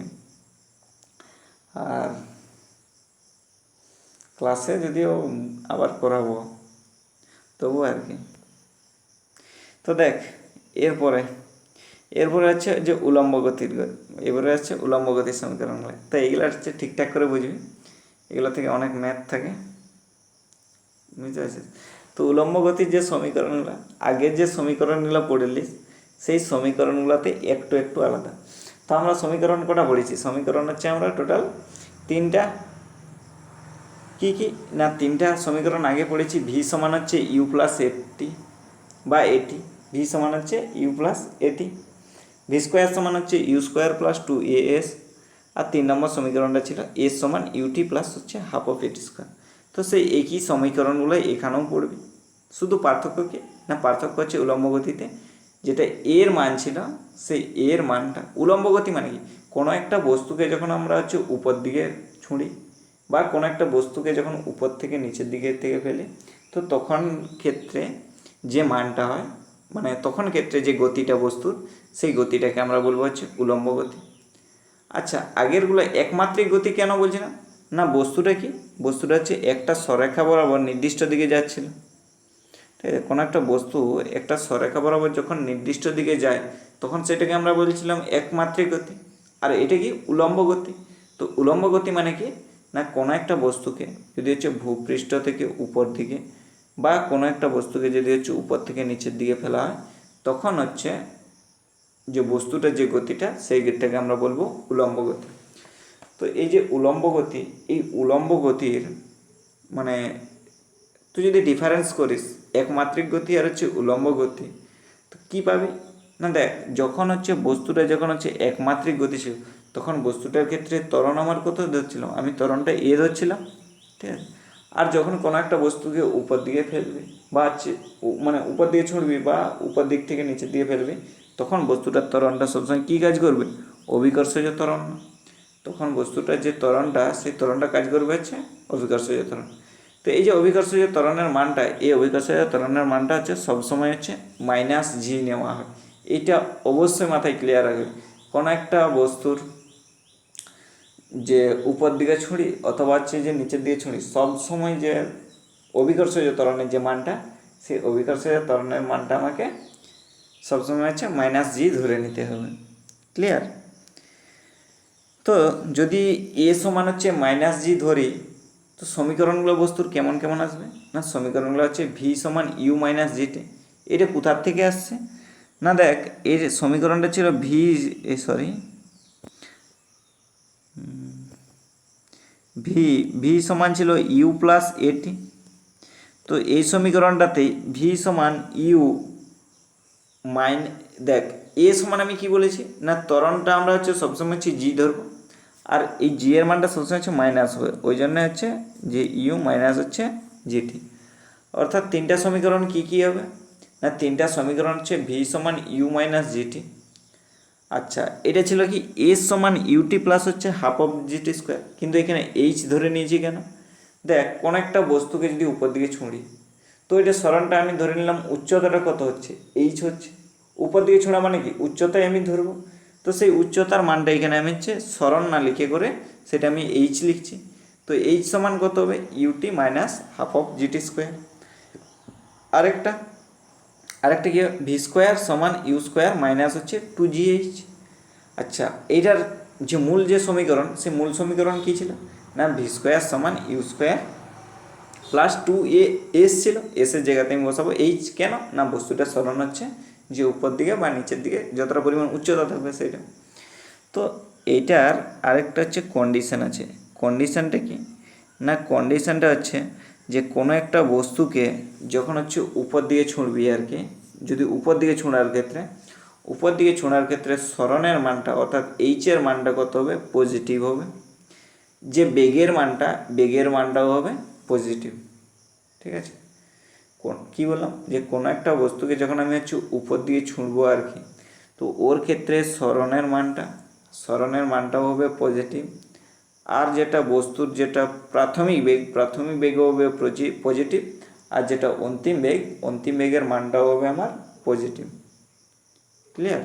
আর ক্লাসে যদিও আবার করাবো তবু আর কি। তো দেখ, এরপরে হচ্ছে যে উলম্ব গতির এবারে হচ্ছে উলম্ব গতির সমীকরণগুলো। তো এইগুলো হচ্ছে ঠিকঠাক করে বুঝবি, এগুলো থেকে অনেক ম্যাথ থাকে, বুঝতে পারছিস? তো উলম্ব গতির যে সমীকরণগুলো, আগের যে সমীকরণগুলো পড়েলিস সেই সমীকরণগুলোতে একটু একটু আলাদা। তো আমরা সমীকরণ কটা পড়েছি? সমীকরণ হচ্ছে আমরা টোটাল তিনটা। কি কি না, তিনটা সমীকরণ আগে পড়েছি। ভি সমান হচ্ছে ইউ প্লাস এটি বা এটি, ভি সমান হচ্ছে ইউ প্লাস এটি, ভি স্কোয়ার সমান হচ্ছে ইউ স্কোয়ার প্লাস 2as, আর 3 নম্বর সমীকরণটা ছিল এস সমান ইউটি প্লাস হচ্ছে হাফ অফ এটি স্কোয়ার। তো সেই একই সমীকরণগুলো এখানেও পড়বি, শুধু পার্থক্য কি না, পার্থক্য হচ্ছে উলম্ব গতিতে যেটা এর মান ছিল সেই এর মানটা। উলম্ব গতি মানে কি, কোনো একটা বস্তুকে যখন আমরা হচ্ছে উপর দিকে ছুঁড়ি বা কোনো একটা বস্তুকে যখন উপর থেকে নিচের দিকে ফেলি, তো তখন ক্ষেত্রে যে মানটা হয়, মানে তখন ক্ষেত্রে যে গতিটা বস্তুর, সেই গতিটাকে আমরা বলবো হচ্ছে উলম্ব গতি। আচ্ছা, আগেরগুলো একমাত্রিক গতি কেন বলছি না, না বস্তুটা কি, বস্তুটা হচ্ছে একটা সরেখা বরাবর নির্দিষ্ট দিকে যাচ্ছিল। ঠিক আছে, কোনো একটা বস্তু একটা সরেখা বরাবর যখন নির্দিষ্ট দিকে যায় তখন সেটাকে আমরা বলছিলাম একমাত্রিক গতি। আর এটা কি উলম্ব গতি। তো উলম্ব গতি মানে কি না, কোনো একটা বস্তুকে যদি হচ্ছে ভূপৃষ্ঠ থেকে উপর দিকে বা কোনো একটা বস্তুকে যদি হচ্ছে উপর থেকে নিচের দিকে ফেলা হয়, তখন হচ্ছে যে বস্তুটার যে গতিটা সেই গতিটাকে আমরা বলবো উলম্ব গতি। তো এই যে উলম্ব গতি, এই উলম্ব গতির মানে তুই যদি ডিফারেন্স করিস একমাত্রিক গতি আর হচ্ছে উলম্ব গতি, তো কী পাবি না, দেখ যখন হচ্ছে বস্তুটা যখন হচ্ছে একমাত্রিক গতি ছিল তখন বস্তুটার ক্ষেত্রে ত্বরণ আমার কত ধরছিলাম, আমি ত্বরণটা এ ধরছিলাম, ঠিক আছে। আর যখন কোনো একটা বস্তুকে উপর দিকে ফেলবি বা হচ্ছে মানে উপর দিকে ছুঁড়বি বা উপর দিক থেকে নিচের দিকে ফেলবি, তখন বস্তুটার ত্বরণটা সবসময় কী কাজ করবে, অভিকর্ষজ ত্বরণ। তখন বস্তুটার যে ত্বরণটা সেই ত্বরণটা কাজ করবে হচ্ছে অভিকর্ষজ ত্বরণ। তো এই যে অভিকর্ষজ ত্বরণের মানটা, এই অভিকর্ষজ ত্বরণের মানটা হচ্ছে সবসময় হচ্ছে -g নেওয়া হয়। এইটা অবশ্যই মাথায় ক্লিয়ার রাখবে। কোনো একটা বস্তুর যে উপর দিকে ছুঁড়ি অথবা হচ্ছে যে নিচের দিকে ছুঁড়ি, সবসময় যে অভিকর্ষজ ত্বরণের যে মানটা, সেই অভিকর্ষজ ত্বরণের মানটা আমাকে সবসময় হচ্ছে -g ধরে নিতে হবে। ক্লিয়ার? তো যদি এ সমান হচ্ছে -g ধরি, তো সমীকরণগুলো বস্তুর কেমন কেমন আসবে না, সমীকরণগুলো হচ্ছে ভি সমান ইউ মাইনাস জিটি। এটা কোথার থেকে আসছে না, দেখ এর সমীকরণটা ছিল ভি সমান ছিল ইউ প্লাস এটি। তো এই সমীকরণটাতে ভি সমান ইউ দেখ এ সমান আমি কি বলেছি না, ত্বরণটা আমরা হচ্ছে সবসময় হচ্ছে জি ধরবো, আর এই জি এর মানটা সবসময় হচ্ছে মাইনাস হবে, ওই জন্য হচ্ছে যে ইউ মাইনাস হচ্ছে জিটি। অর্থাৎ তিনটা সমীকরণ কি কি হবে না, তিনটা সমীকরণ হচ্ছে ভি সমান ইউ মাইনাস জিটি। আচ্ছা, এটা ছিল কি এস সমান ইউটি প্লাস হচ্ছে হাফ অফ জিটি স্কোয়ার, কিন্তু এখানে এইচ ধরে নিয়েছি কেন, দেখ কোনো একটা বস্তুকে যদি উপর দিকে ছুঁড়ি, তো এটা সরণটা আমি ধরে নিলাম উচ্চতাটা কত হচ্ছে, এইচ হচ্ছে। উপর দিকে ছোঁড়া মানে কি উচ্চতায় আমি ধরবো, তো সেই উচ্চতার মানটা এখানে আমি হচ্ছে সরণ না লিখে করে সেটা আমি এইচ লিখছি। তো এইচ সমান কত হবে, UT minus half of GT square. আরেকটা কি, ভি স্কোয়ার সমান ইউ স্কোয়ার মাইনাস হচ্ছে 2gh। আচ্ছা, এইটার যে মূল যে সমীকরণ, সেই মূল সমীকরণ কী ছিল না, ভি স্কোয়ার সমান ইউ স্কোয়ার প্লাস 2as ছিল, এসের জায়গাতে আমি বসাবো এইচ। কেন না, বস্তুটা সরণ হচ্ছে যে উপর দিকে বা নিচের দিকে যতটা পরিমাণ উচ্চতা থাকবে সেটা। তো এইটার আরেকটা হচ্ছে কন্ডিশন আছে। কন্ডিশনটা কি না, কন্ডিশনটা হচ্ছে যে কোনো একটা বস্তুকে যখন হচ্ছে উপর দিকে ছুঁড়বি আর কি, যদি উপর দিকে ছোঁড়ার ক্ষেত্রে সরণের মানটা অর্থাৎ এইচের মানটা কত হবে, পজিটিভ হবে। যে বেগের মানটাও হবে পজিটিভ। ঠিক আছে, কি বললাম যে কোনো একটা বস্তুকে যখন আমি হচ্ছে উপর দিকে ছুঁড়বো আর কি, তো ওর ক্ষেত্রে সরণের মানটাও হবে পজিটিভ। আর যেটা বস্তুর যেটা প্রাথমিক বেগ হবে পজিটিভ, আর যেটা অন্তিম বেগের মানটাও হবে আমার পজিটিভ। ক্লিয়ার?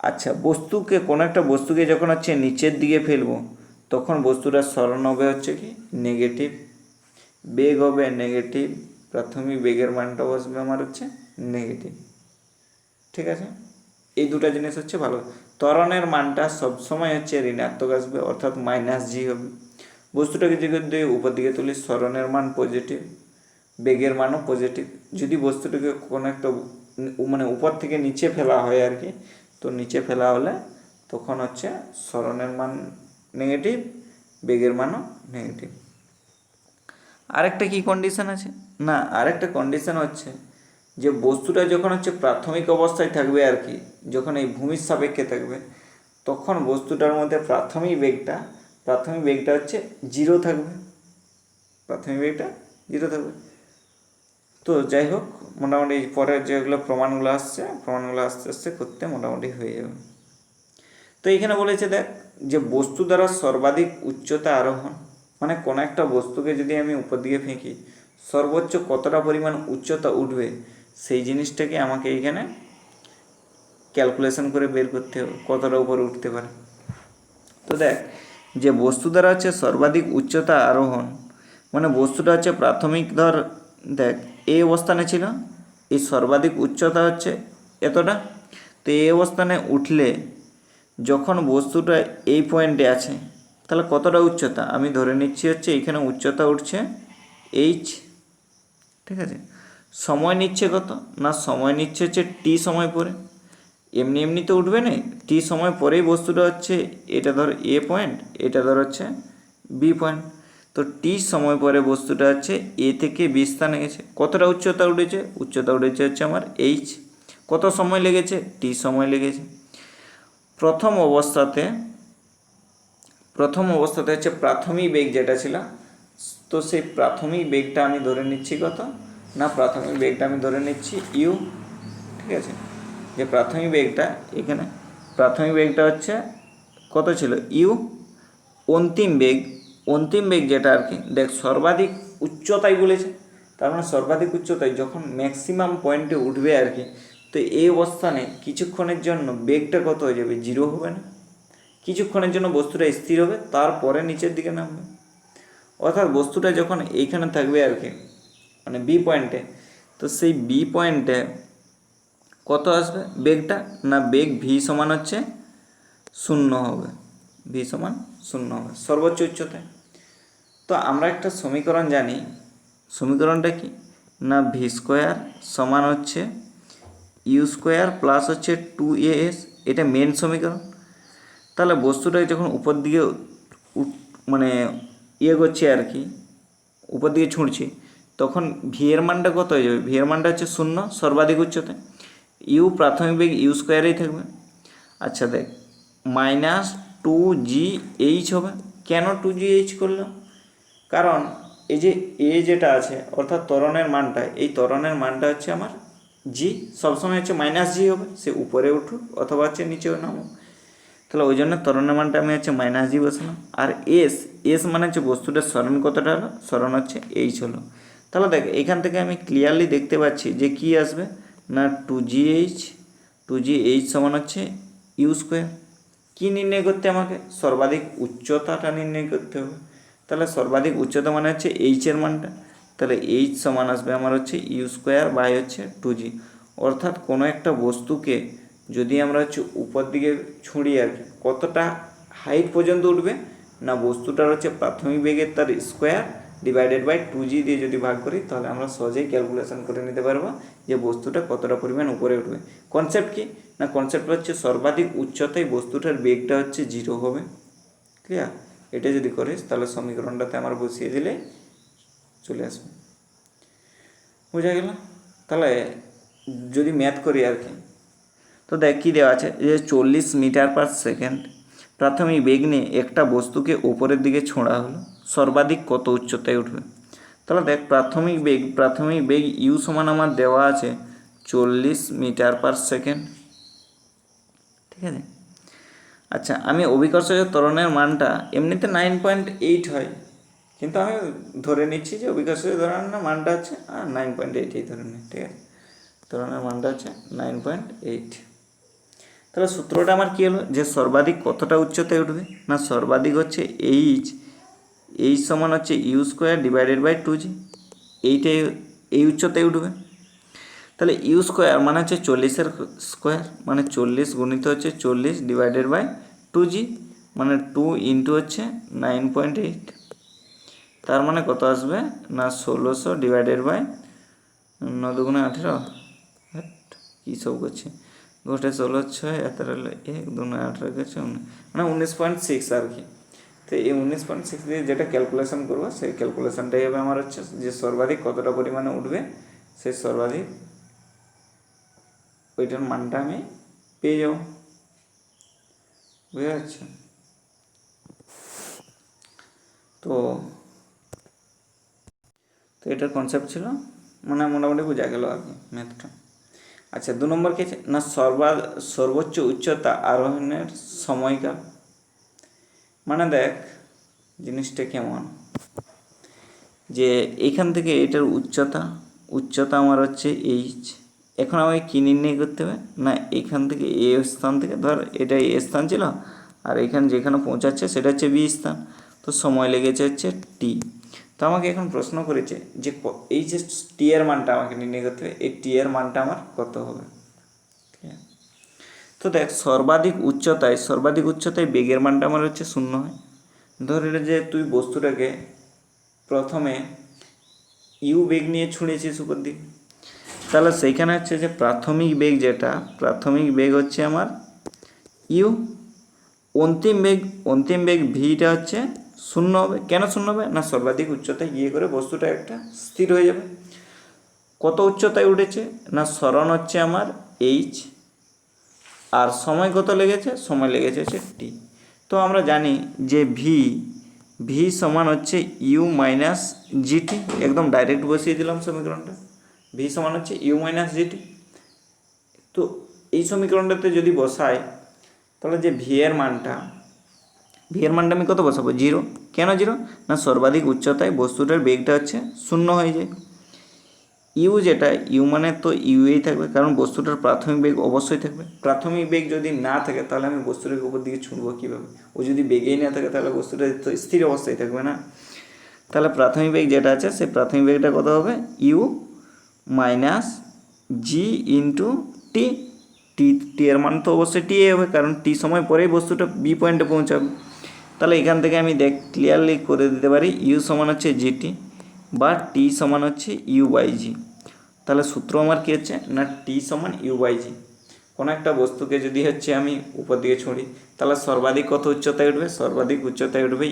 আচ্ছা, কোনো একটা বস্তুকে যখন হচ্ছে নিচের দিকে ফেলবো তখন বস্তুটার সরণ হবে হচ্ছে কি নেগেটিভ, বেগ হবে নেগেটিভ, প্রাথমিক বেগের মানটাও আসবে আমার হচ্ছে নেগেটিভ। ঠিক আছে, এই দুটো জিনিস হচ্ছে ভালো। ত্বরণের মানটা সবসময় হচ্ছে ঋণাত্মক আসবে, অর্থাৎ -g হবে। বস্তুটাকে যদি উপর দিকে তুলি সরণের মান পজিটিভ, বেগের মানও পজিটিভ। যদি বস্তুটাকে কোনো একটা মানে উপর থেকে নিচে ফেলা হয় আর কি, তো নিচে ফেলা হলে তখন হচ্ছে সরণের মান নেগেটিভ, বেগের মানও নেগেটিভ। আরেকটা কি কন্ডিশন আছে না, আরেকটা কন্ডিশন হচ্ছে যে বস্তুটা যখন হচ্ছে প্রাথমিক অবস্থায় থাকবে আর কি, যখন এই ভূমির সাপেক্ষে থাকবে তখন বস্তুটার মধ্যে প্রাথমিক বেগটা হচ্ছে 0 থাকবে, প্রাথমিক বেগটা 0 থাকবে। তো যাই হোক, মোটামুটি পরের যেগুলো প্রমাণগুলো আস্তে আস্তে করতে মোটামুটি হয়ে যাবে। তো এইখানে বলেছে দেখ যে বস্তু দ্বারা সর্বাধিক উচ্চতা আরোহণ, মানে কোনো একটা বস্তুকে যদি আমি উপর দিকে ফেঁকি সর্বোচ্চ কতটা পরিমাণ উচ্চতা উঠবে সেই জিনিসটাকে আমাকে এইখানে ক্যালকুলেশন করে বের করতে হবে কতটা উপরে উঠতে পারে। তো দেখ যে বস্তু দ্বারা হচ্ছে সর্বাধিক উচ্চতা আরোহণ, মানে বস্তুটা হচ্ছে প্রাথমিক দেখ এই অবস্থানে ছিল, এই সর্বাধিক উচ্চতা হচ্ছে এতটা, তো এই অবস্থানে উঠলে যখন বস্তুটা এই পয়েন্টে আছে তাহলে কতটা উচ্চতা আমি ধরে নিচ্ছি হচ্ছে এইখানে উচ্চতা উঠছে h। ঠিক আছে, সময় নিচ্ছে কত না, সময় নিচ্ছে হচ্ছে t সময় পরে, এমনি তো উঠবে না, t সময় পরেই বস্তুটা হচ্ছে এটা ধর a পয়েন্ট, এটা ধর হচ্ছে b পয়েন্ট, তো t সময় পরে বস্তুটা হচ্ছে a থেকে b স্থানে গেছে, কতটা উচ্চতা উঠেছে হচ্ছে আমার h। কত সময় লেগেছে, t সময় লেগেছে। প্রথম অবস্থাতে হচ্ছে প্রাথমিক বেগ যেটা ছিল, তো সেই প্রাথমিক বেগটা আমি ধরে নিচ্ছি কত না, প্রাথমিক বেগটা আমি ধরে নিচ্ছি u। ঠিক আছে, যে প্রাথমিক বেগটা হচ্ছে কত ছিল u। অন্তিম বেগ যেটা আর কি দেখ সর্বাধিক উচ্চতায় বলেছে, তার মানে সর্বাধিক উচ্চতায় যখন ম্যাক্সিমাম পয়েন্টে উঠবে আর কি, তো এই অবস্থানে কিছুক্ষণের জন্য বেগটা কত হয়ে যাবে, 0 হবে না, কিছুক্ষণের জন্য বস্তুটা স্থির হবে তারপরে নিচের দিকে নামবে। অর্থাৎ বস্তুটা যখন এইখানে থাকবে আর কি মানে বি পয়েন্টে, তো সেই বি পয়েন্টে কত আসবে বেগটা না, বেগ ভি সমান হচ্ছে 0 হবে, ভি সমান 0 হবে সর্বোচ্চ উচ্চতায়। তো আমরা একটা সমীকরণ জানি, সমীকরণটা কি না, ভি স্কোয়ার সমান হচ্ছে ইউ স্কোয়ার প্লাস হচ্ছে 2as, এটা মেন সমীকরণ। তাহলে বস্তুটাকে যখন উপর দিকে মানে করছে আর কি, উপর দিকে ছুঁড়ছি তখন ভি এর মানটা কত হয়ে যাবে, ভি এর মানটা হচ্ছে 0 সর্বাধিক উচ্চতায়, ইউ প্রাথমিক বেগ ইউ স্কোয়ারেই থাকবে। আচ্ছা দেখ -2gh হবে, কেন 2gh করলাম, কারণ এই যে যেটা আছে অর্থাৎ ত্বরণের মানটা, এই ত্বরণের মানটা হচ্ছে আমার জি, সবসময় হচ্ছে -g হবে, সে উপরে উঠুক অথবা হচ্ছে নিচেও নামুক, তাহলে ওই জন্য ত্বরণের মানটা আমি হচ্ছে -g বসালাম। আর এস মানে হচ্ছে বস্তুটার সরণ কতটা হলো, সরণ হচ্ছে h হলো। তাহলে দেখ এখান থেকে আমি ক্লিয়ারলি দেখতে পাচ্ছি যে কি আসবে না 2gh সমান হচ্ছে ইউ স্কোয়ার। কী নির্ণয় করতে আমাকে, সর্বাধিক উচ্চতাটা নির্ণয় করতে হবে, তাহলে সর্বাধিক উচ্চতা মানে হচ্ছে এর মানটা, তাহলে সমান আসবে আমার হচ্ছে ইউ স্কোয়ার বাই হচ্ছে 2g। অর্থাৎ কোনো একটা বস্তুকে যদি আমরা হচ্ছে উপর দিকে ছুঁড়ি আর কি, কতটা হাইট পর্যন্ত উঠবে না, বস্তুটার হচ্ছে প্রাথমিক বেগের তার স্কোয়ার ডিভাইডেড বাই 2g দিয়ে যদি ভাগ করি তাহলে আমরা সহজেই ক্যালকুলেশন করে নিতে পারবো যে বস্তুটা কতটা পরিমাণ উপরে উঠবে। কনসেপ্ট কি না, কনসেপ্ট হচ্ছে সর্বাধিক উচ্চতায় বস্তুটার বেগটা হচ্ছে 0 হবে। ক্লিয়ার? এটা যদি করিস তাহলে সমীকরণটাতে আমার বসিয়ে দিলে চলে আসবে, বোঝা গেল? তাহলে যদি ম্যাথ করি আর কি, তো দেখ কী দেওয়া আছে যে 40 মিটার পার সেকেন্ড প্রাথমিক বেগ নিয়ে একটা বস্তুকে ওপরের দিকে ছোঁড়া হলো, সর্বাধিক কত উচ্চতায় উঠবে। তাহলে দেখ প্রাথমিক বেগ ইউ সমান আমার দেওয়া আছে 40 মিটার পার সেকেন্ড। ঠিক আছে, আচ্ছা, আমি অভিকর্ষজ ত্বরণের মানটা এমনিতে 9.8 হয়, কিন্তু আমি ধরে নিচ্ছি যে অভিকর্ষজ ত্বরণের মানটা হচ্ছে 9.8 এই ধরে নিই, ঠিক আছে। ত্বরণের মানটা হচ্ছে 9.8। তাহলে সূত্রটা আমার কী হলো, যে সর্বাধিক কতটা উচ্চতায় উঠবে, না সর্বাধিক হচ্ছে এইচ সমান হচ্ছে U square divided by 2g, এইটাই এই উচ্চতায় উঠবে। তাহলে ইউ স্কোয়ার মানে হচ্ছে 40-এর স্কোয়ার, মানে 40 গুণিত হচ্ছে 40 ডিভাইডেড বাই 2g, মানে 2 ইন্টু হচ্ছে 9.8, তার মানে কত আসবে না 1600 ডিভাইডেড বাই 9 দুগুণে 18, কী সব করছে, গোটে 16 6 এত 1 2 18 গেছে, মানে 19.6 আর কি। তো এই 19.6 দিয়ে যেটা ক্যালকুলেশন করবো, সেই ক্যালকুলেশনটাই হবে আমার হচ্ছে যে সর্বাধিক কতটা পরিমাণে উঠবে, সেই সর্বাধিক ওইটার মানটা আমি পেয়ে যাব। বুঝতে পারছো? তো এটার কনসেপ্ট ছিল, মানে মোটামুটি বোঝা গেল আর কি ম্যাথটা। আচ্ছা, 2 নম্বর কি আছে না সর্বোচ্চ উচ্চতা আরোহণের সময়কাল। মানে দেখ জিনিসটা কেমন, যে এইখান থেকে এটার উচ্চতা আমার হচ্ছে এইচ। এখন আমাকে কী নির্ণয় করতে হবে, না এইখান থেকে এ স্থান থেকে, ধর এটা এ স্থান ছিল, আর এখানে যেখানে পৌঁছাচ্ছে সেটা হচ্ছে বি স্থান, তো সময় লেগেছে হচ্ছে টি। তো আমাকে এখন প্রশ্ন করেছে যে এই যে টি এর মানটা আমাকে নির্ণয় করতে হবে, এই টি এর মানটা আমার কত হবে। ঠিক আছে, তো দেখ সর্বাধিক উচ্চতায় বেগের মানটা আমার হচ্ছে 0 হয়। ধর এটা যে তুই বস্তুটাকে প্রথমে ইউ বেগ নিয়ে ছুঁড়েছিস উপর দিকে, তাহলে সেইখানে হচ্ছে যে প্রাথমিক বেগ হচ্ছে আমার ইউ, অন্তিম বেগ ভিটা হচ্ছে 0 হবে। কেন 0 হবে, না সর্বাধিক উচ্চতায় গিয়ে করে বস্তুটা একটা স্থির হয়ে যাবে। কত উচ্চতায় উঠেছে, না সরণ হচ্ছে আমার এইচ, আর সময় কত লেগেছে, সময় লেগেছে হচ্ছে টি। তো আমরা জানি যে ভি সমান হচ্ছে ইউ মাইনাস জিটি, একদম ডাইরেক্ট বসিয়ে দিলাম সমীকরণটা, ভি সমান হচ্ছে ইউ মাইনাস জিটি। তো এই সমীকরণটাতে যদি বসাই, তাহলে যে ভি এর মানটা আমি কত বসাবো, 0। কেন 0, না সর্বাধিক উচ্চতায় বস্তুটার বেগটা হচ্ছে 0 হয়ে যায়। ইউ মানে তো ইউই থাকবে, কারণ বস্তুটার প্রাথমিক বেগ অবশ্যই থাকবে। প্রাথমিক বেগ যদি না থাকে তাহলে আমি বস্তুটাকে উপর দিকে ছুঁড়বো কীভাবে, ও যদি বেগেই না থাকে তাহলে বস্তুটা তো স্থির অবস্থায় থাকবে না। তাহলে প্রাথমিক বেগ যেটা আছে সেই প্রাথমিক বেগটা কত হবে, ইউ মাইনাস জি ইন্টু টি। টি এর মান তো অবশ্যই টি হবে, কারণ টি সময় পরেই বস্তুটা বি পয়েন্টে পৌঁছাবে। তাহলে এখান থেকে আমি ক্লিয়ারলি করে দিতে পারি ইউ সমান হচ্ছে জিটি, বা টি সমান হচ্ছে ইউ বাই জি। তাহলে সূত্র আমার কী হচ্ছে, না টি সমান ইউ বাই জি। কোনো একটা বস্তুকে যদি হচ্ছে আমি উপর দিকে ছুঁড়ি, তাহলে সর্বাধিক কত উচ্চতায় উঠবে, সর্বাধিক উচ্চতায় উঠবে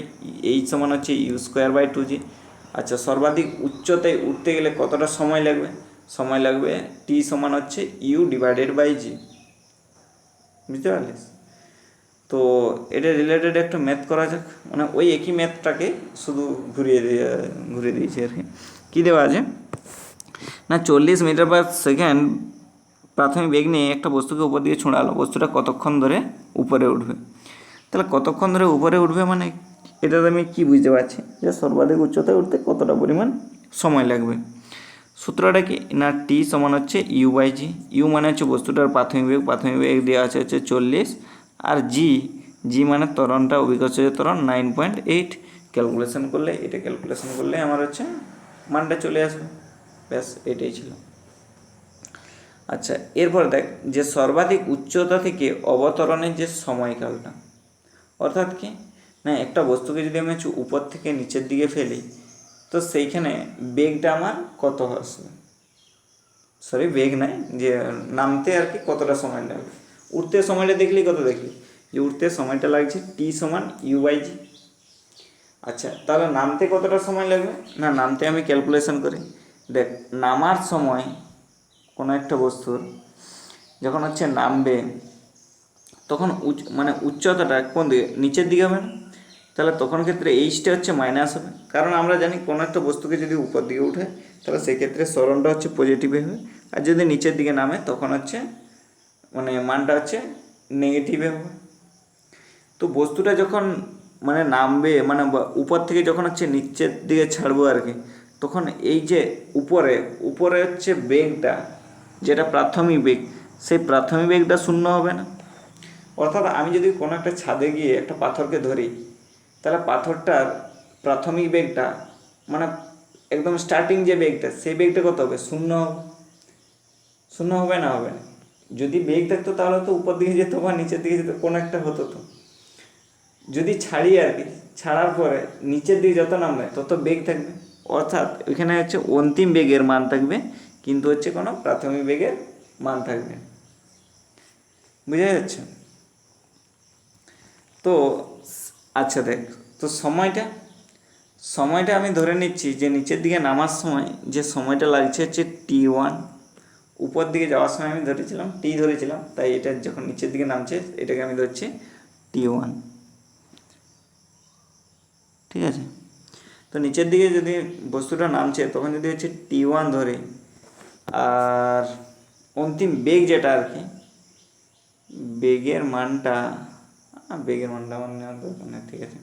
এইচ সমান হচ্ছে ইউ স্কোয়ার বাই 2g। আচ্ছা, সর্বাধিক উচ্চতায় উঠতে গেলে কতটা সময় লাগবে, টি সমান হচ্ছে ইউ ডিভাইডেড বাই জি। বুঝতে পারলিস? তো এটা রিলেটেড একটা ম্যাথ করা যাক, মানে ওই একই ম্যাথটাকে শুধু ঘুরিয়ে দিয়েছি আর কি। কী দেওয়া আছে, না 40 মিটার পার সেকেন্ড প্রাথমিক বেগ নিয়ে একটা বস্তুকে উপর দিকে ছোঁড়ালো, বস্তুটা কতক্ষণ ধরে উপরে উঠবে। তাহলে কতক্ষণ ধরে উপরে উঠবে মানে এটাতে আমি কি বুঝতে পারছি, যে সর্বাধিক উচ্চতায় উঠতে কতটা পরিমাণ সময় লাগবে। সূত্রটা কি, না টি সমান হচ্ছে ইউ বাই জি। ইউ মানে হচ্ছে বস্তুটার প্রাথমিক বেগ দেওয়া আছে হচ্ছে 40, আর জি মানে ত্বরণটা, অভিকর্ষজ ত্বরণ 9.8। ক্যালকুলেশন করলে আমার হচ্ছে মানটা চলে আসবে। ব্যাস, এটাই ছিল। আচ্ছা, এরপর দেখ যে সর্বাধিক উচ্চতা থেকে অবতরণের যে সময়কালটা, অর্থাৎ কি, না একটা বস্তুকে যদি আমি উপর থেকে নিচের দিকে ফেলি, তো সেইখানে বেগটা আমার কত আসবে, বেগ নাই, যে নামতে আর কি কতটা সময় লাগবে। উঠতে সময়টা দেখলি যে উঠতে সময়টা লাগছে টি সমান ইউ বাই জি। আচ্ছা, তাহলে নামতে কতটা সময় লাগবে, না নামতে আমি ক্যালকুলেশন করি। দেখ, নামার সময় কোনো একটা বস্তুর যখন হচ্ছে নামবে, তখন উচ্চতাটা কোন দিকে, নিচের দিকে হবে না। তাহলে তখন ক্ষেত্রে এইচটা হচ্ছে মাইনাস হবে, কারণ আমরা জানি কোনো একটা বস্তুকে যদি উপর দিকে উঠে তাহলে সেক্ষেত্রে সরণটা হচ্ছে পজিটিভে হবে, আর যদি নিচের দিকে নামে তখন হচ্ছে মানটা হচ্ছে নেগেটিভে হবে। তো বস্তুটা যখন মানে নামবে, মানে উপর থেকে যখন হচ্ছে নিচের দিকে ছাড়বো আর কি, তখন এই যে উপরে উপরে হচ্ছে বেগটা, যেটা প্রাথমিক বেগ, সেই প্রাথমিক বেগটা শূন্য হবে না। অর্থাৎ আমি যদি কোনো একটা ছাদে গিয়ে একটা পাথরকে ধরি, তাহলে পাথরটার প্রাথমিক বেগটা মানে একদম স্টার্টিং যে বেগটা, সেই বেগটা কত হবে? শূন্য হবে। শূন্য হবে না? হবে না। যদি বেগ থাকতো তাহলে তো উপর দিকে যেত বা নিচের দিকে যেত, কোনো একটা হতো। তো যদি ছাড়ি আর কি, ছাড়ার পরে নিচের দিকে যত নামবে তত বেগ থাকবে। অর্থাৎ এখানে হচ্ছে অন্তিম বেগের মান থাকবে, কিন্তু হচ্ছে কোনো প্রাথমিক বেগের মান থাকবে। বুঝা যাচ্ছে? তো আচ্ছা দেখ, তো সময়টা সময়টা আমি ধরে নিচ্ছি যে নিচের দিকে নামার সময় যে সময়টা লাগছে হচ্ছে T1, উপর দিকে যাওয়ার সময় আমি ধরেছিলাম টি ধরেছিলাম, তাই এটা যখন নিচের দিকে নামছে এটাকে আমি ধরছি T1। ঠিক আছে? তো নিচের দিকে যদি বস্তুটা নামছে তখন যদি হচ্ছে T1 ধরে, আর অন্তিম বেগ যেটা আর কি, বেগের মানটা আমার নেওয়ার দরকার নেই। ঠিক আছে,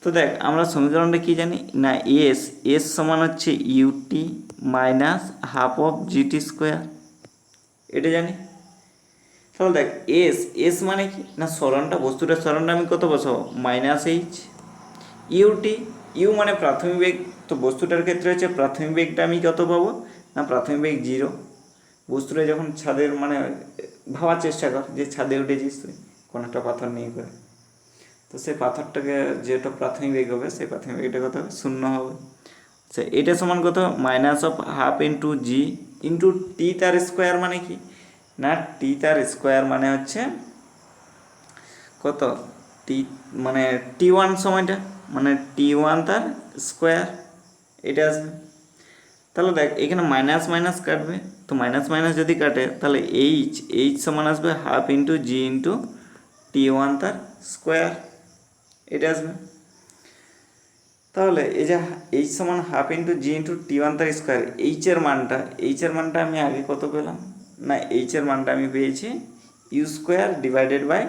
তো দেখ আমরা সমীকরণটা কি জানি না, এস সমান হচ্ছে UT minus half of GT square, এটা জানি। তাহলে দেখ এস মানে কি না, সরণটা, বস্তুটার সরণটা আমি কত বসাবো? -h। ইউটি, ইউ মানে প্রাথমিক বেগ, তো বস্তুটার ক্ষেত্রে হচ্ছে প্রাথমিক বেগটা আমি কত পাবো না, প্রাথমিক বেগ 0। বস্তুটা যখন ছাদের মানে ভাবার চেষ্টা কর যে ছাদে উঠেছিস তুই কোনো একটা পাথর নিয়ে করে, তো সেই পাথরটাকে যেটা প্রাথমিক বেগ হবে সেই প্রাথমিক বেগটা কত হবে? 0 হবে। আচ্ছা, এটা সমান কত? -12 ইন্টু জি ইন্টু টি তার স্কোয়ার, মানে কি না টি তার স্কোয়ার মানে হচ্ছে কত? টি মানে T1 সময়টা মানে T1 তার স্কোয়ার, এটা আসবে। তাহলে দেখ এখানে মাইনাস মাইনাস কাটবে, তো মাইনাস মাইনাস যদি কাটে তাহলে এইচ সমান আসবে হাফ ইন্টু জি ইন্টু T1 তার স্কোয়ার, এটা আসবে। তাহলে এই যে এইচ সমান হাফ ইন্টু জি ইন্টু T1 তার স্কোয়ার, এইচের মানটা আমি আগে কত পেলাম না, এইচের মানটা আমি পেয়েছি you square divided by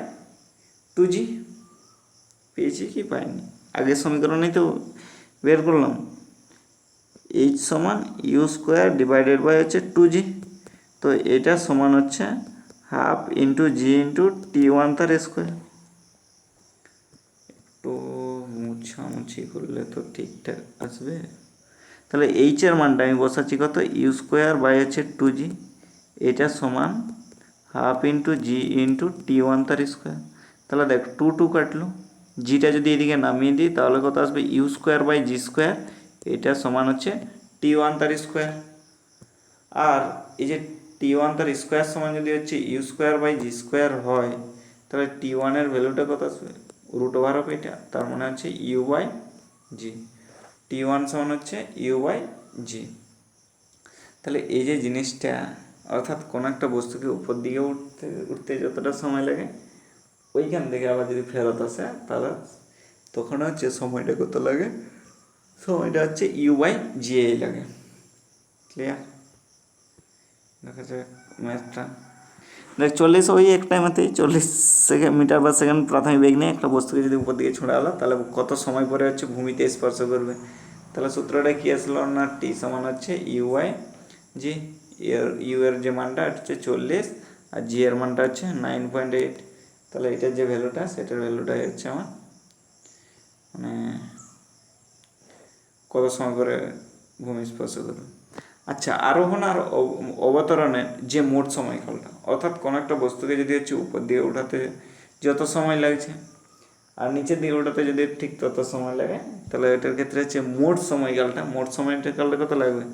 2g। পেয়েছি কি পাইনি? আগের সমীকরণেই তো বের করলাম। এইচ সমান ইউ স্কোয়ার ডিভাইডেড বাই হচ্ছে 2g, তো এটা সমান হচ্ছে হাফ ইন্টু জি ইন্টু T1 তার স্কোয়ার। একটু মুছামুছি করলে তো ঠিকঠাক আসবে। তাহলে এইচের মানটা আমি বসাচ্ছি কত? ইউ স্কোয়ার বাই হচ্ছে 2g, এটা সমান হাফ ইন্টু জি ইন্টু T1 তার স্কোয়ার। তাহলে দেখ 2 কাটলো, জিটা যদি এদিকে নামিয়ে দিই তাহলে কত আসবে? U square by G square, এটা সমান হচ্ছে T1 তার স্কোয়ার। আর এই যে T1 তার স্কোয়ার সমান যদি হচ্ছে U square by G square হয়, তাহলে T1 এর ভ্যালুটা কত আসবে? রুট ওভার অফ এটা, তার মানে হচ্ছে ইউ বাই জি। T1 সমান হচ্ছে ইউ বাই জি। তাহলে এই যে জিনিসটা, অর্থাৎ কোনো একটা বস্তুকে উপর দিকে উঠতে যতটা সময় লাগে, ওইখান থেকে আবার যদি ফেরত আসে তাহলে তখন হচ্ছে সময়টা কত লাগে? সময়টা হচ্ছে ইউ বাই জি লাগে। ক্লিয়ার? দেখা যাক ম্যাথটা দেখ, 40 ওই এক টাইমেতেই 40 মিটার বা সেকেন্ড প্রাথমিক বেগ নিয়ে একটা বস্তুকে যদি উপর দিকে ছোঁড়া হলো, তাহলে কত সময় পরে হচ্ছে ভূমিতে স্পর্শ করবে? তাহলে সূত্রটা কি আসলো না, টি সমান হচ্ছে ইউ বাই জি। ইউ এর যে মানটা হচ্ছে 40 আর জি এর মানটা হচ্ছে 9.8। তাহলে এটার যে ভ্যালুটা, সেটার ভ্যালুটাই হচ্ছে আমার মানে কত সময় করে ভূমি স্পর্শ করবে। আচ্ছা, আরোহণ আর অবতরণের যে মোট সময়কালটা, অর্থাৎ কোনো একটা বস্তুকে যদি হচ্ছে উপর দিকে ওঠাতে যত সময় লাগছে আর নিচের দিকে ওঠাতে যদি ঠিক তত সময় লাগে, তাহলে এটার ক্ষেত্রে হচ্ছে মোট সময়কালটা কত লাগবে?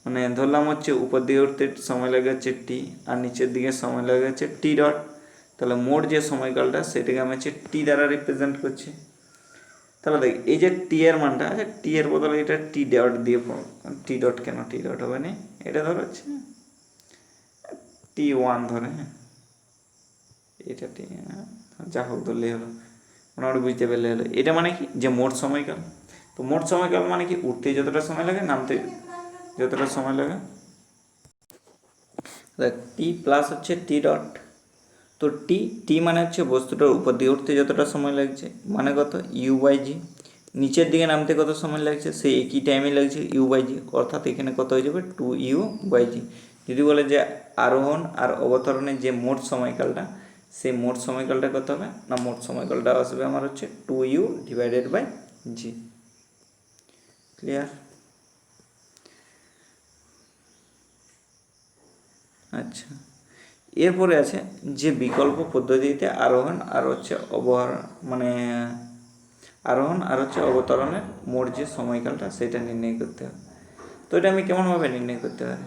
মানে ধরলাম হচ্ছে উপর দিকে উঠতে সময় লাগে হচ্ছে টি, আর নিচের দিকে সময় লাগে হচ্ছে টি ডট। তাহলে মোট যে সময়কালটা সেটাকে আমি হচ্ছে টি দ্বারা রিপ্রেজেন্ট করছি। তাহলে দেখ এই যে টি এর মানটা, আচ্ছা টি এর বদলে এটা টি ডট দিয়ে, টি ডট কেন, টি ডট হবে না, এটা ধর হচ্ছে T1 ধরে, হ্যাঁ এটা টি, যা হোক ধরলেই হলো, মোটামুটি বুঝতে পারলে হলো। এটা মানে কি যে মোট সময়কাল, তো মোট সময়কাল মানে কি উঠতে যতটা সময় লাগে নামতে যতটা সময় লাগে। দেখ টি প্লাস হচ্ছে টি ডট, তো টি টি মানে হচ্ছে বস্তুটার উপর দিকে উঠতে যতটা সময় লাগছে, মানে কত ইউ বাই জি। নিচের দিকে নামতে কত সময় লাগছে, সেই একই টাইমে লাগছে ইউ বাই জি, অর্থাৎ এখানে কত হয়ে যাবে 2u বাই জি। যদি বলে যে আরোহণ আর অবতরণের যে মোট সময়কালটা, সেই মোট সময়কালটা কত হবে না, মোট সময়কালটা আসবে আমার হচ্ছে 2u divided by G. Clear? আচ্ছা, এরপরে আছে যে বিকল্প পদ্ধতিতে আরোহণ আর হচ্ছে আরোহণ আর হচ্ছে অবতরণের মোট যে সময়কালটা সেটা নির্ণয় করতে হবে। তো এটা আমি কেমনভাবে নির্ণয় করতে পারি,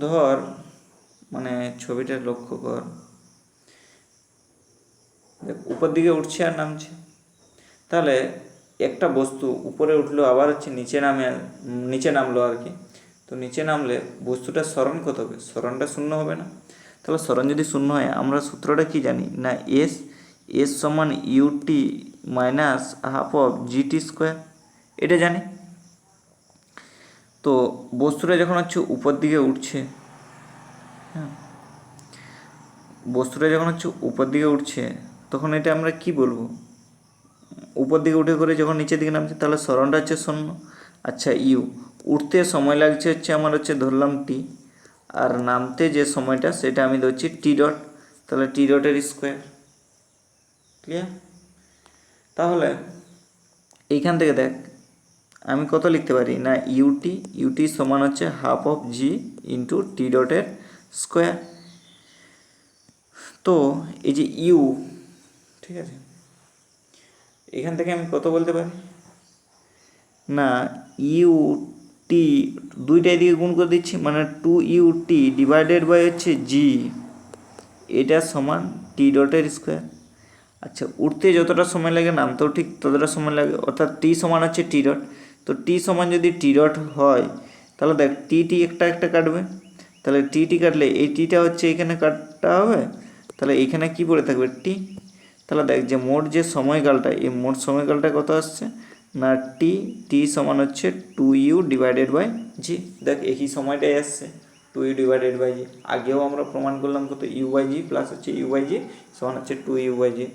ধর ছবিটা লক্ষ্য কর, উপর দিকে উঠছে আর নামছে, তাহলে একটা বস্তু উপরে উঠলো আবার হচ্ছে নিচে নামলো আর কি। তো নিচে নামলে বস্তুটার স্মরণ কত হবে, স্মরণটা শূন্য হবে না? তাহলে স্মরণ যদি শূন্য হয়, আমরা সূত্রটা কি জানি না, এস সমান UT minus half of GT square, এটা জানি। তো বস্তুটা যখন হচ্ছে উপর দিকে উঠছে, হ্যাঁ, বস্তুটা যখন হচ্ছে উপর দিকে উঠছে, তখন এটা আমরা কি বলবো, উপর দিকে উঠে করে যখন নিচের দিকে নামছে, তাহলে স্মরণটা হচ্ছে শূন্য। আচ্ছা, ইউ উঠতে সময় লাগছে হচ্ছে আমার হচ্ছে ধরলাম টি, আর নামতে যে সময়টা সেটা আমি ধরছি টি ডট, তাহলে টি ডটের স্কোয়ার। ক্লিয়ার? তাহলে এইখান থেকে দেখ আমি কত লিখতে পারি না, ইউটি সমান হচ্ছে half of G into T ডটের স্কোয়ার। তো এই যে ইউ, ঠিক আছে, এখান থেকে আমি কত বলতে পারি না, ইউ টি দুইটাই দিকে গুণ করে দিচ্ছি, মানে 2u ডিভাইডেড বাই হচ্ছে জি, এটা সমান টি ডটের স্কোয়ার। আচ্ছা, উঠতে যতটা সময় লাগে নামতেও ঠিক ততটা সময় লাগে, অর্থাৎ টি সমান হচ্ছে টি ডট। তো টি সমান যদি টি ডট হয়, তাহলে দেখ টি একটা একটা কাটবে, তাহলে টি কাটলে এই টিটা হচ্ছে এখানে কাটটা হবে, তাহলে এখানে কি পড়ে থাকবে টি। তাহলে দেখ যে মোট যে সময়কালটা, এই মোট সময়কালটা কত আসছে না, টি সমান হচ্ছে 2u ডিভাইডেড বাই জি। দেখ একই সময়টাই আসছে 2u ডিভাইডেড বাই জি। আগেও আমরা প্রমাণ করলাম কত ইউ বাই জি প্লাস হচ্ছে ইউ বাই জি সমান হচ্ছে 2u বাই জি।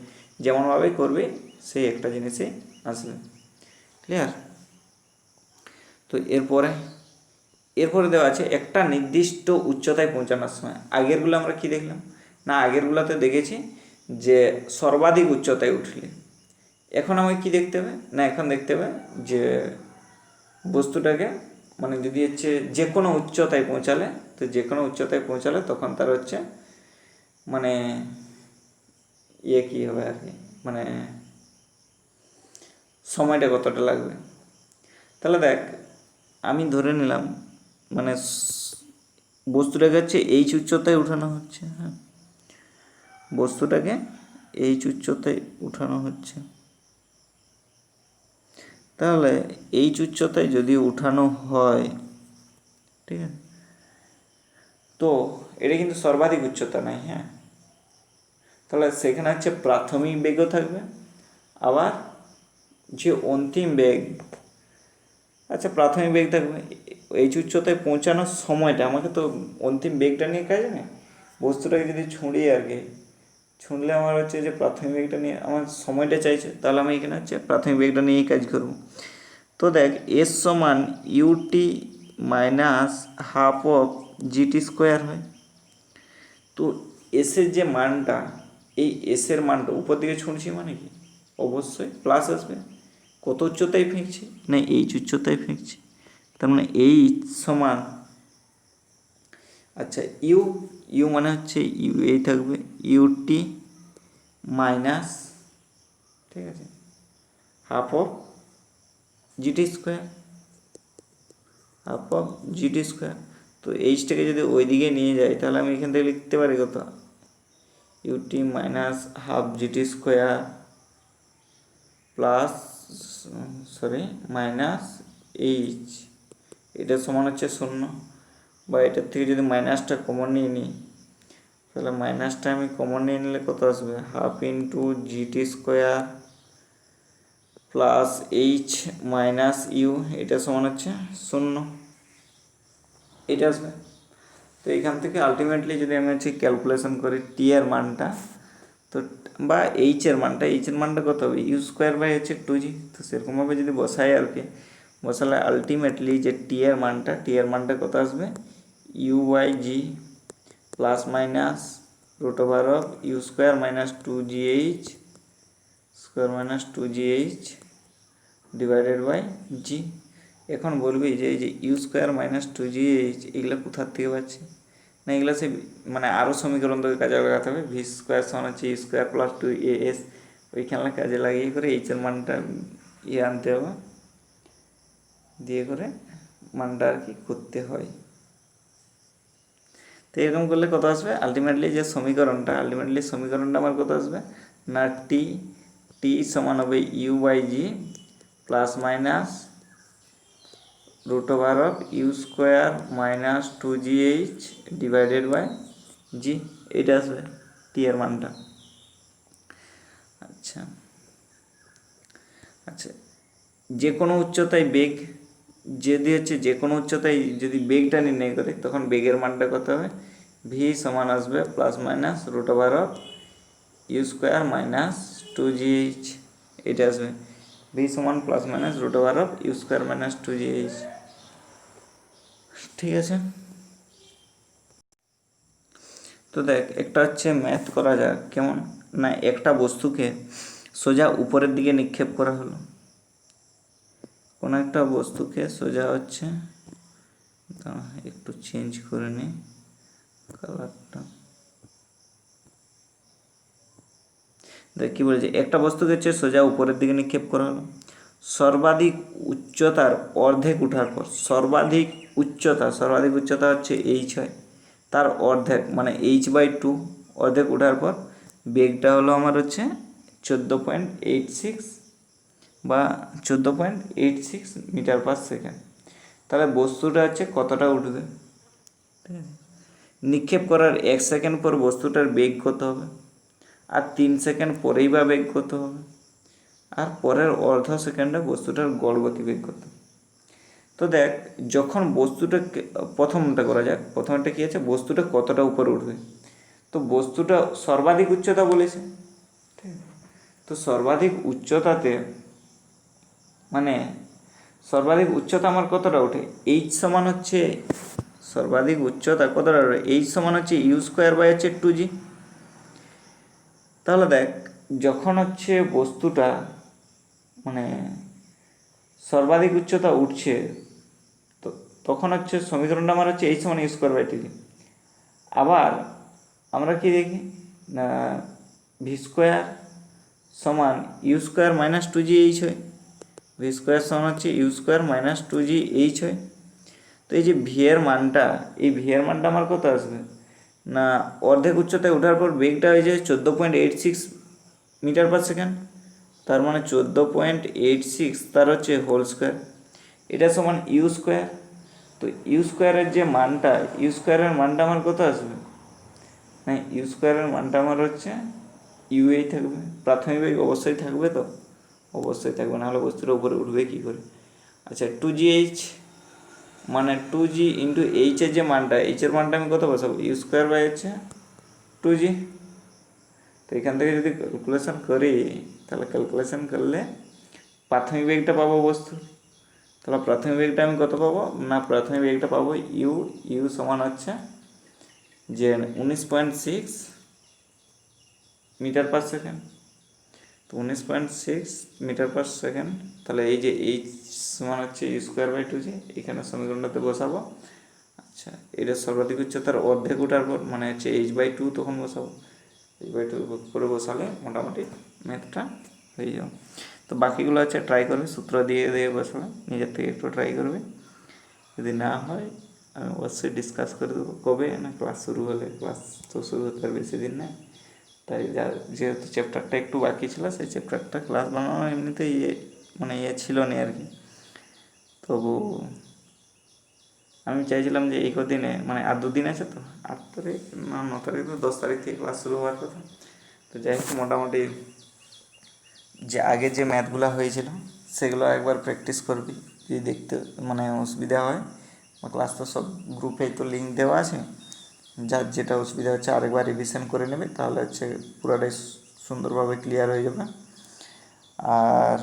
যেমনভাবে করবে সেই একটা জিনিসে আসবে। ক্লিয়ার? তো এরপরে দেওয়া আছে একটা নির্দিষ্ট উচ্চতায় পৌঁছানোর সময়। আগেরগুলো আমরা কি দেখলাম না, আগেরগুলোতে দেখেছি যে সর্বাধিক উচ্চতায় উঠলে। এখন আমাকে কি দেখতে হবে না, এখন দেখতে হবে যে বস্তুটাকে যদি হচ্ছে যে কোনো উচ্চতায় পৌঁছালে, তো যে কোনো উচ্চতায় পৌঁছালে তখন তার হচ্ছে কী হবে আর কি, সময়টা কতটা লাগবে। তাহলে দেখ আমি ধরে নিলাম বস্তুটাকে হচ্ছে এইচ উচ্চতায় উঠানো হচ্ছে, হ্যাঁ, বস্তুটাকে এইচ উচ্চতায় উঠানো হচ্ছে। তাহলে এইচ উচ্চতায় যদি উঠানো হয়, ঠিক আছে, তো এটা কিন্তু সর্বাধিক উচ্চতা নয়, হ্যাঁ, তাহলে সেখানে হচ্ছে প্রাথমিক বেগও থাকবে, আবার যে অন্তিম বেগ, আচ্ছা প্রাথমিক বেগ থাকবে, এইচ উচ্চতায় পৌঁছানোর সময়টা, আমাকে তো অন্তিম বেগটা নিয়ে কাজ নেই, বস্তুটাকে যদি ছুঁড়লে আমার হচ্ছে যে প্রাথমিক বেগটা নিয়ে আমার সময়টা চাইছে, তাহলে আমি এখানে হচ্ছে প্রাথমিক বেগটা নিয়েই কাজ করব। তো দেখ এস সমান UT minus half of GT square হয়। তো এসের যে মানটা, এই এসের মানটা উপর দিকে ছুঁড়ছি মানে কি অবশ্যই প্লাস আসবে। কত উচ্চতায় ফেঁকছি না, এইচ উচ্চতায় ফেঁকছি, তার মানে এইচ সমান, আচ্ছা ইউ মানে হচ্ছে ইউ এই থাকবে ইউটি মাইনাস, ঠিক আছে, half of GT square, half of GT square. তো এইচটাকে যদি ওই দিকে নিয়ে যাই, তাহলে আমি এখান থেকে লিখতে পারি কত, UT minus half GT square plus minus H, এটা সমান হচ্ছে 0, বা এটার থেকে যদি মাইনাসটা কমন নিয়ে নিই, তাহলে মাইনাসটা আমি কমন নিয়ে নিলে কত আসবে, half into GT square plus H minus U, এটা সমান হচ্ছে 0, এটা আসবে। তো এখান থেকে আলটিমেটলি যদি আমি হচ্ছে ক্যালকুলেশন করি টি এর মানটা, তো বা এইচের মানটা কত হবে, ইউ স্কোয়ার বাই হচ্ছে 2g। তো সেরকমভাবে যদি বসাই আর কি, বসালে আলটিমেটলি যে টি এর মানটা কত আসবে, U by G plus minus root over of U square minus 2gh square minus 2gh divided by G. এখন বলবি যে এই যে ইউ স্কোয়ার মাইনাস 2gh এগুলো কোথার থেকে পাচ্ছি না, এগুলো সে মানে আরও সমীকরণ থেকে কাজে লাগাতে হবে। ভি স্কোয়ার সমান হচ্ছে ইউ স্কোয়ার প্লাস 2as, ওইখানে কাজে লাগিয়ে করে এইচের মানটা আনতে হবে, দিয়ে করে মানটা আর কি করতে হয়। তো এরকম করলে কত আসবে আলটিমেটলি যে সমীকরণটা আমার কত আসবে না, টি সমান হবে U by G plus minus root over of U square minus 2gh divided by G, এটা আসবে টি এর মানটা। আচ্ছা আচ্ছা, যে কোনো উচ্চতায় বেগ যে কোনো উচ্চতায় যদি বেগটা নির্ণয় করে, তখন বেগের মানটা কত হবে, ভি সমান আসবে plus minus root over of U square minus 2gh, এটা আসবে ভি সমান plus minus root over of U square minus 2gh। ঠিক আছে, তো দেখ একটা হচ্ছে ম্যাথ করা যাক কেমন না, একটা বস্তুকে সোজা উপরের দিকে নিক্ষেপ করা হলো, কোনো একটা বস্তুকে সোজা হচ্ছে, একটু চেঞ্জ করে নিই কালারটা। দেখ কী বলেছে, একটা বস্তুকে হচ্ছে সোজা উপরের দিকে নিক্ষেপ করা হলো, সর্বাধিক উচ্চতার অর্ধেক ওঠার পর, সর্বাধিক উচ্চতা হচ্ছে এইচ হয়, তার অর্ধেক মানে h/2 অর্ধেক ওঠার পর বেগটা হলো আমার হচ্ছে 14.86 বা 14.86 মিটার পার সেকেন্ড। তাহলে বস্তুটা হচ্ছে কতটা উঠবে, ঠিক আছে, নিক্ষেপ করার 1 সেকেন্ড পর বস্তুটার বেগ কত হবে, আর 3 সেকেন্ড পরেই বা বেগ কত হবে, আর পরের অর্ধ সেকেন্ডে বস্তুটার গড় বেগ কত। তো দেখ যখন বস্তুটা, প্রথমটা করা যাক, প্রথমটা কী আছে, বস্তুটা কতটা উপরে উঠবে, তো বস্তুটা সর্বাধিক উচ্চতা বলেছে, ঠিক আছে, তো সর্বাধিক উচ্চতাতে মানে সর্বাধিক উচ্চতা আমার কতটা ওঠে, এইচ সমান হচ্ছে সর্বাধিক উচ্চতা কতটা ওঠে, এইচ সমান হচ্ছে ইউ স্কোয়ার বাই হচ্ছে 2g। তাহলে দেখ যখন হচ্ছে বস্তুটা মানে সর্বাধিক উচ্চতা উঠছে, তো তখন হচ্ছে সমীকরণটা আমার হচ্ছে এইচ সমান ইউ স্কোয়ার বাই 2g। আবার আমরা কি দেখি না, ভি স্কোয়ার সমান ইউ স্কোয়ার মাইনাস 2gh হয়, ভি স্কোয়ার সমান হচ্ছে ইউ স্কোয়ার মাইনাস 2gh হয়। তো এই যে ভি এর মানটা, এই ভি এর মানটা আমার কত আসবে না, অর্ধেক উচ্চতায় ওঠার পর বেগটা হয়ে যায় 14.86 মিটার পার সেকেন্ড, তার মানে 14.86 তার হচ্ছে হোল স্কোয়ার, এটা সমান ইউ স্কোয়ার। তো ইউ স্কোয়ারের যে মানটা, ইউ স্কোয়ারের মানটা আমার কত আসবে না, ইউ স্কোয়ারের মানটা আমার হচ্ছে ইউই থাকবে, প্রাথমিক বেগ অবশ্যই থাকবে, তো অবশ্যই থাকবে, নাহলে বস্তুর উপরে উঠবে কী করে। আচ্ছা 2gh মানে 2g ইন্টু এইচের যে মানটা, এইচের মানটা আমি কত বসাবো, ইউ স্কোয়ার বাই হচ্ছে 2g। তো এখান থেকে যদি ক্যালকুলেশন করি, তাহলে ক্যালকুলেশন করলে প্রাথমিক বেগটা পাবো বস্তুর, তাহলে প্রাথমিক বেগটা আমি কত পাবো না, প্রাথমিক বেগটা পাবো ইউ সমান হচ্ছে যে 19.6 মিটার পার সেকেন্ড, তো 19.6 মিটার পার সেকেন্ড। তাহলে এই যে এইচ সমান হচ্ছে ইউ স্কোয়ার বাই 2g, এখানে সমীকরণটাতে বসাবো। আচ্ছা এটা সর্বাধিক উচ্চতার অর্ধেক ওঠার পর মানে হচ্ছে h/2, তখন বসাবো h/2 করে বসালে মোটামুটি ম্যাথটা হয়ে যাবে। তো বাকিগুলো হচ্ছে ট্রাই করবে, সূত্র দিয়ে দিয়ে বসাবে, নিজের থেকে একটু ট্রাই করবে, যদি না হয় আমি অবশ্যই ডিসকাস করে দেবো কবে না, ক্লাস শুরু হলে, ক্লাস তো শুরু হতে আর বেশি দিন নেই, তাই যেহেতু চ্যাপ্টারটা একটু বাকি ছিল, সেই চ্যাপ্টারটা ক্লাস বানানো এমনিতে ছিল না আর কি। তবু আমি চাইছিলাম যে এই কদিনে মানে আর 2 দিন আছে, তো 8 তারিখ না 9 তারিখ, তো 10 তারিখ থেকে ক্লাস শুরু হওয়ার কথা। তো যাই হোক মোটামুটি যে আগে যে ম্যাথগুলো হয়েছিল সেগুলো একবার প্র্যাকটিস করবি, যদি দেখতে অসুবিধা হয়, বা ক্লাস তো সব গ্রুপেই তো লিঙ্ক দেওয়া আছে, যার যেটা অসুবিধা হচ্ছে আরেকবার রিভিশন করে নেবে, তাহলে হচ্ছে পুরোটাই সুন্দরভাবে ক্লিয়ার হয়ে যাবে। আর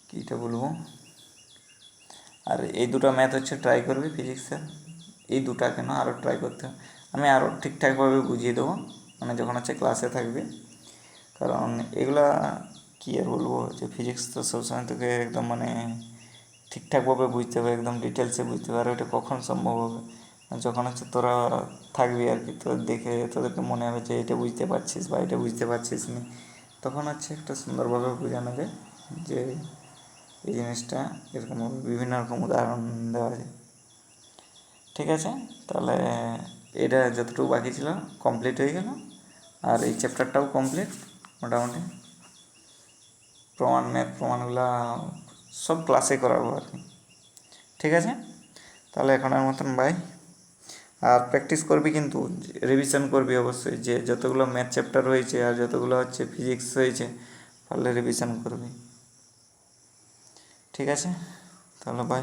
কীটা বলবো, আর এই দুটো ম্যাথ হচ্ছে ট্রাই করবি ফিজিক্সের, এই দুটা কেন আরও ট্রাই করতে হবে, আমি আরও ঠিকঠাকভাবে বুঝিয়ে দেবো মানে যখন হচ্ছে ক্লাসে থাকবি। কারণ এগুলা কী আর বলবো, যে ফিজিক্স তো সবসময় তোকে একদম মানে ঠিকঠাকভাবে বুঝতে হবে, একদম ডিটেলসে বুঝতে হবে। আর ওইটা কখন সম্ভব হবে, যখন হচ্ছে তোরা থাকবি আর কি, তো দেখে তোদেরকে মনে হবে যে এটা বুঝতে পারছিস বা এটা বুঝতে পারছিস না, তখন হচ্ছে একটা সুন্দরভাবে বোঝানো যায় যে এই জিনিসটা এরকম বিভিন্ন রকম উদাহরণ দেওয়া যায়। ঠিক আছে, তাহলে এটা যতটুকু বাকি ছিল কমপ্লিট হয়ে গেল, আর এই চ্যাপ্টারটাও কমপ্লিট মোটামুটি। প্রমাণগুলো সব ক্লাসে করাবো আর কি। ঠিক আছে, তাহলে এখনের মতন বাই। আর প্র্যাকটিস করবি কিন্তু, রিভিশন করবি অবশ্যই, যে যতগুলো ম্যাথ চ্যাপ্টার হয়েছে আর যতগুলো হচ্ছে ফিজিক্স হয়েছে পারলে রিভিশন করবি। ঠিক আছে, তাহলে বাই।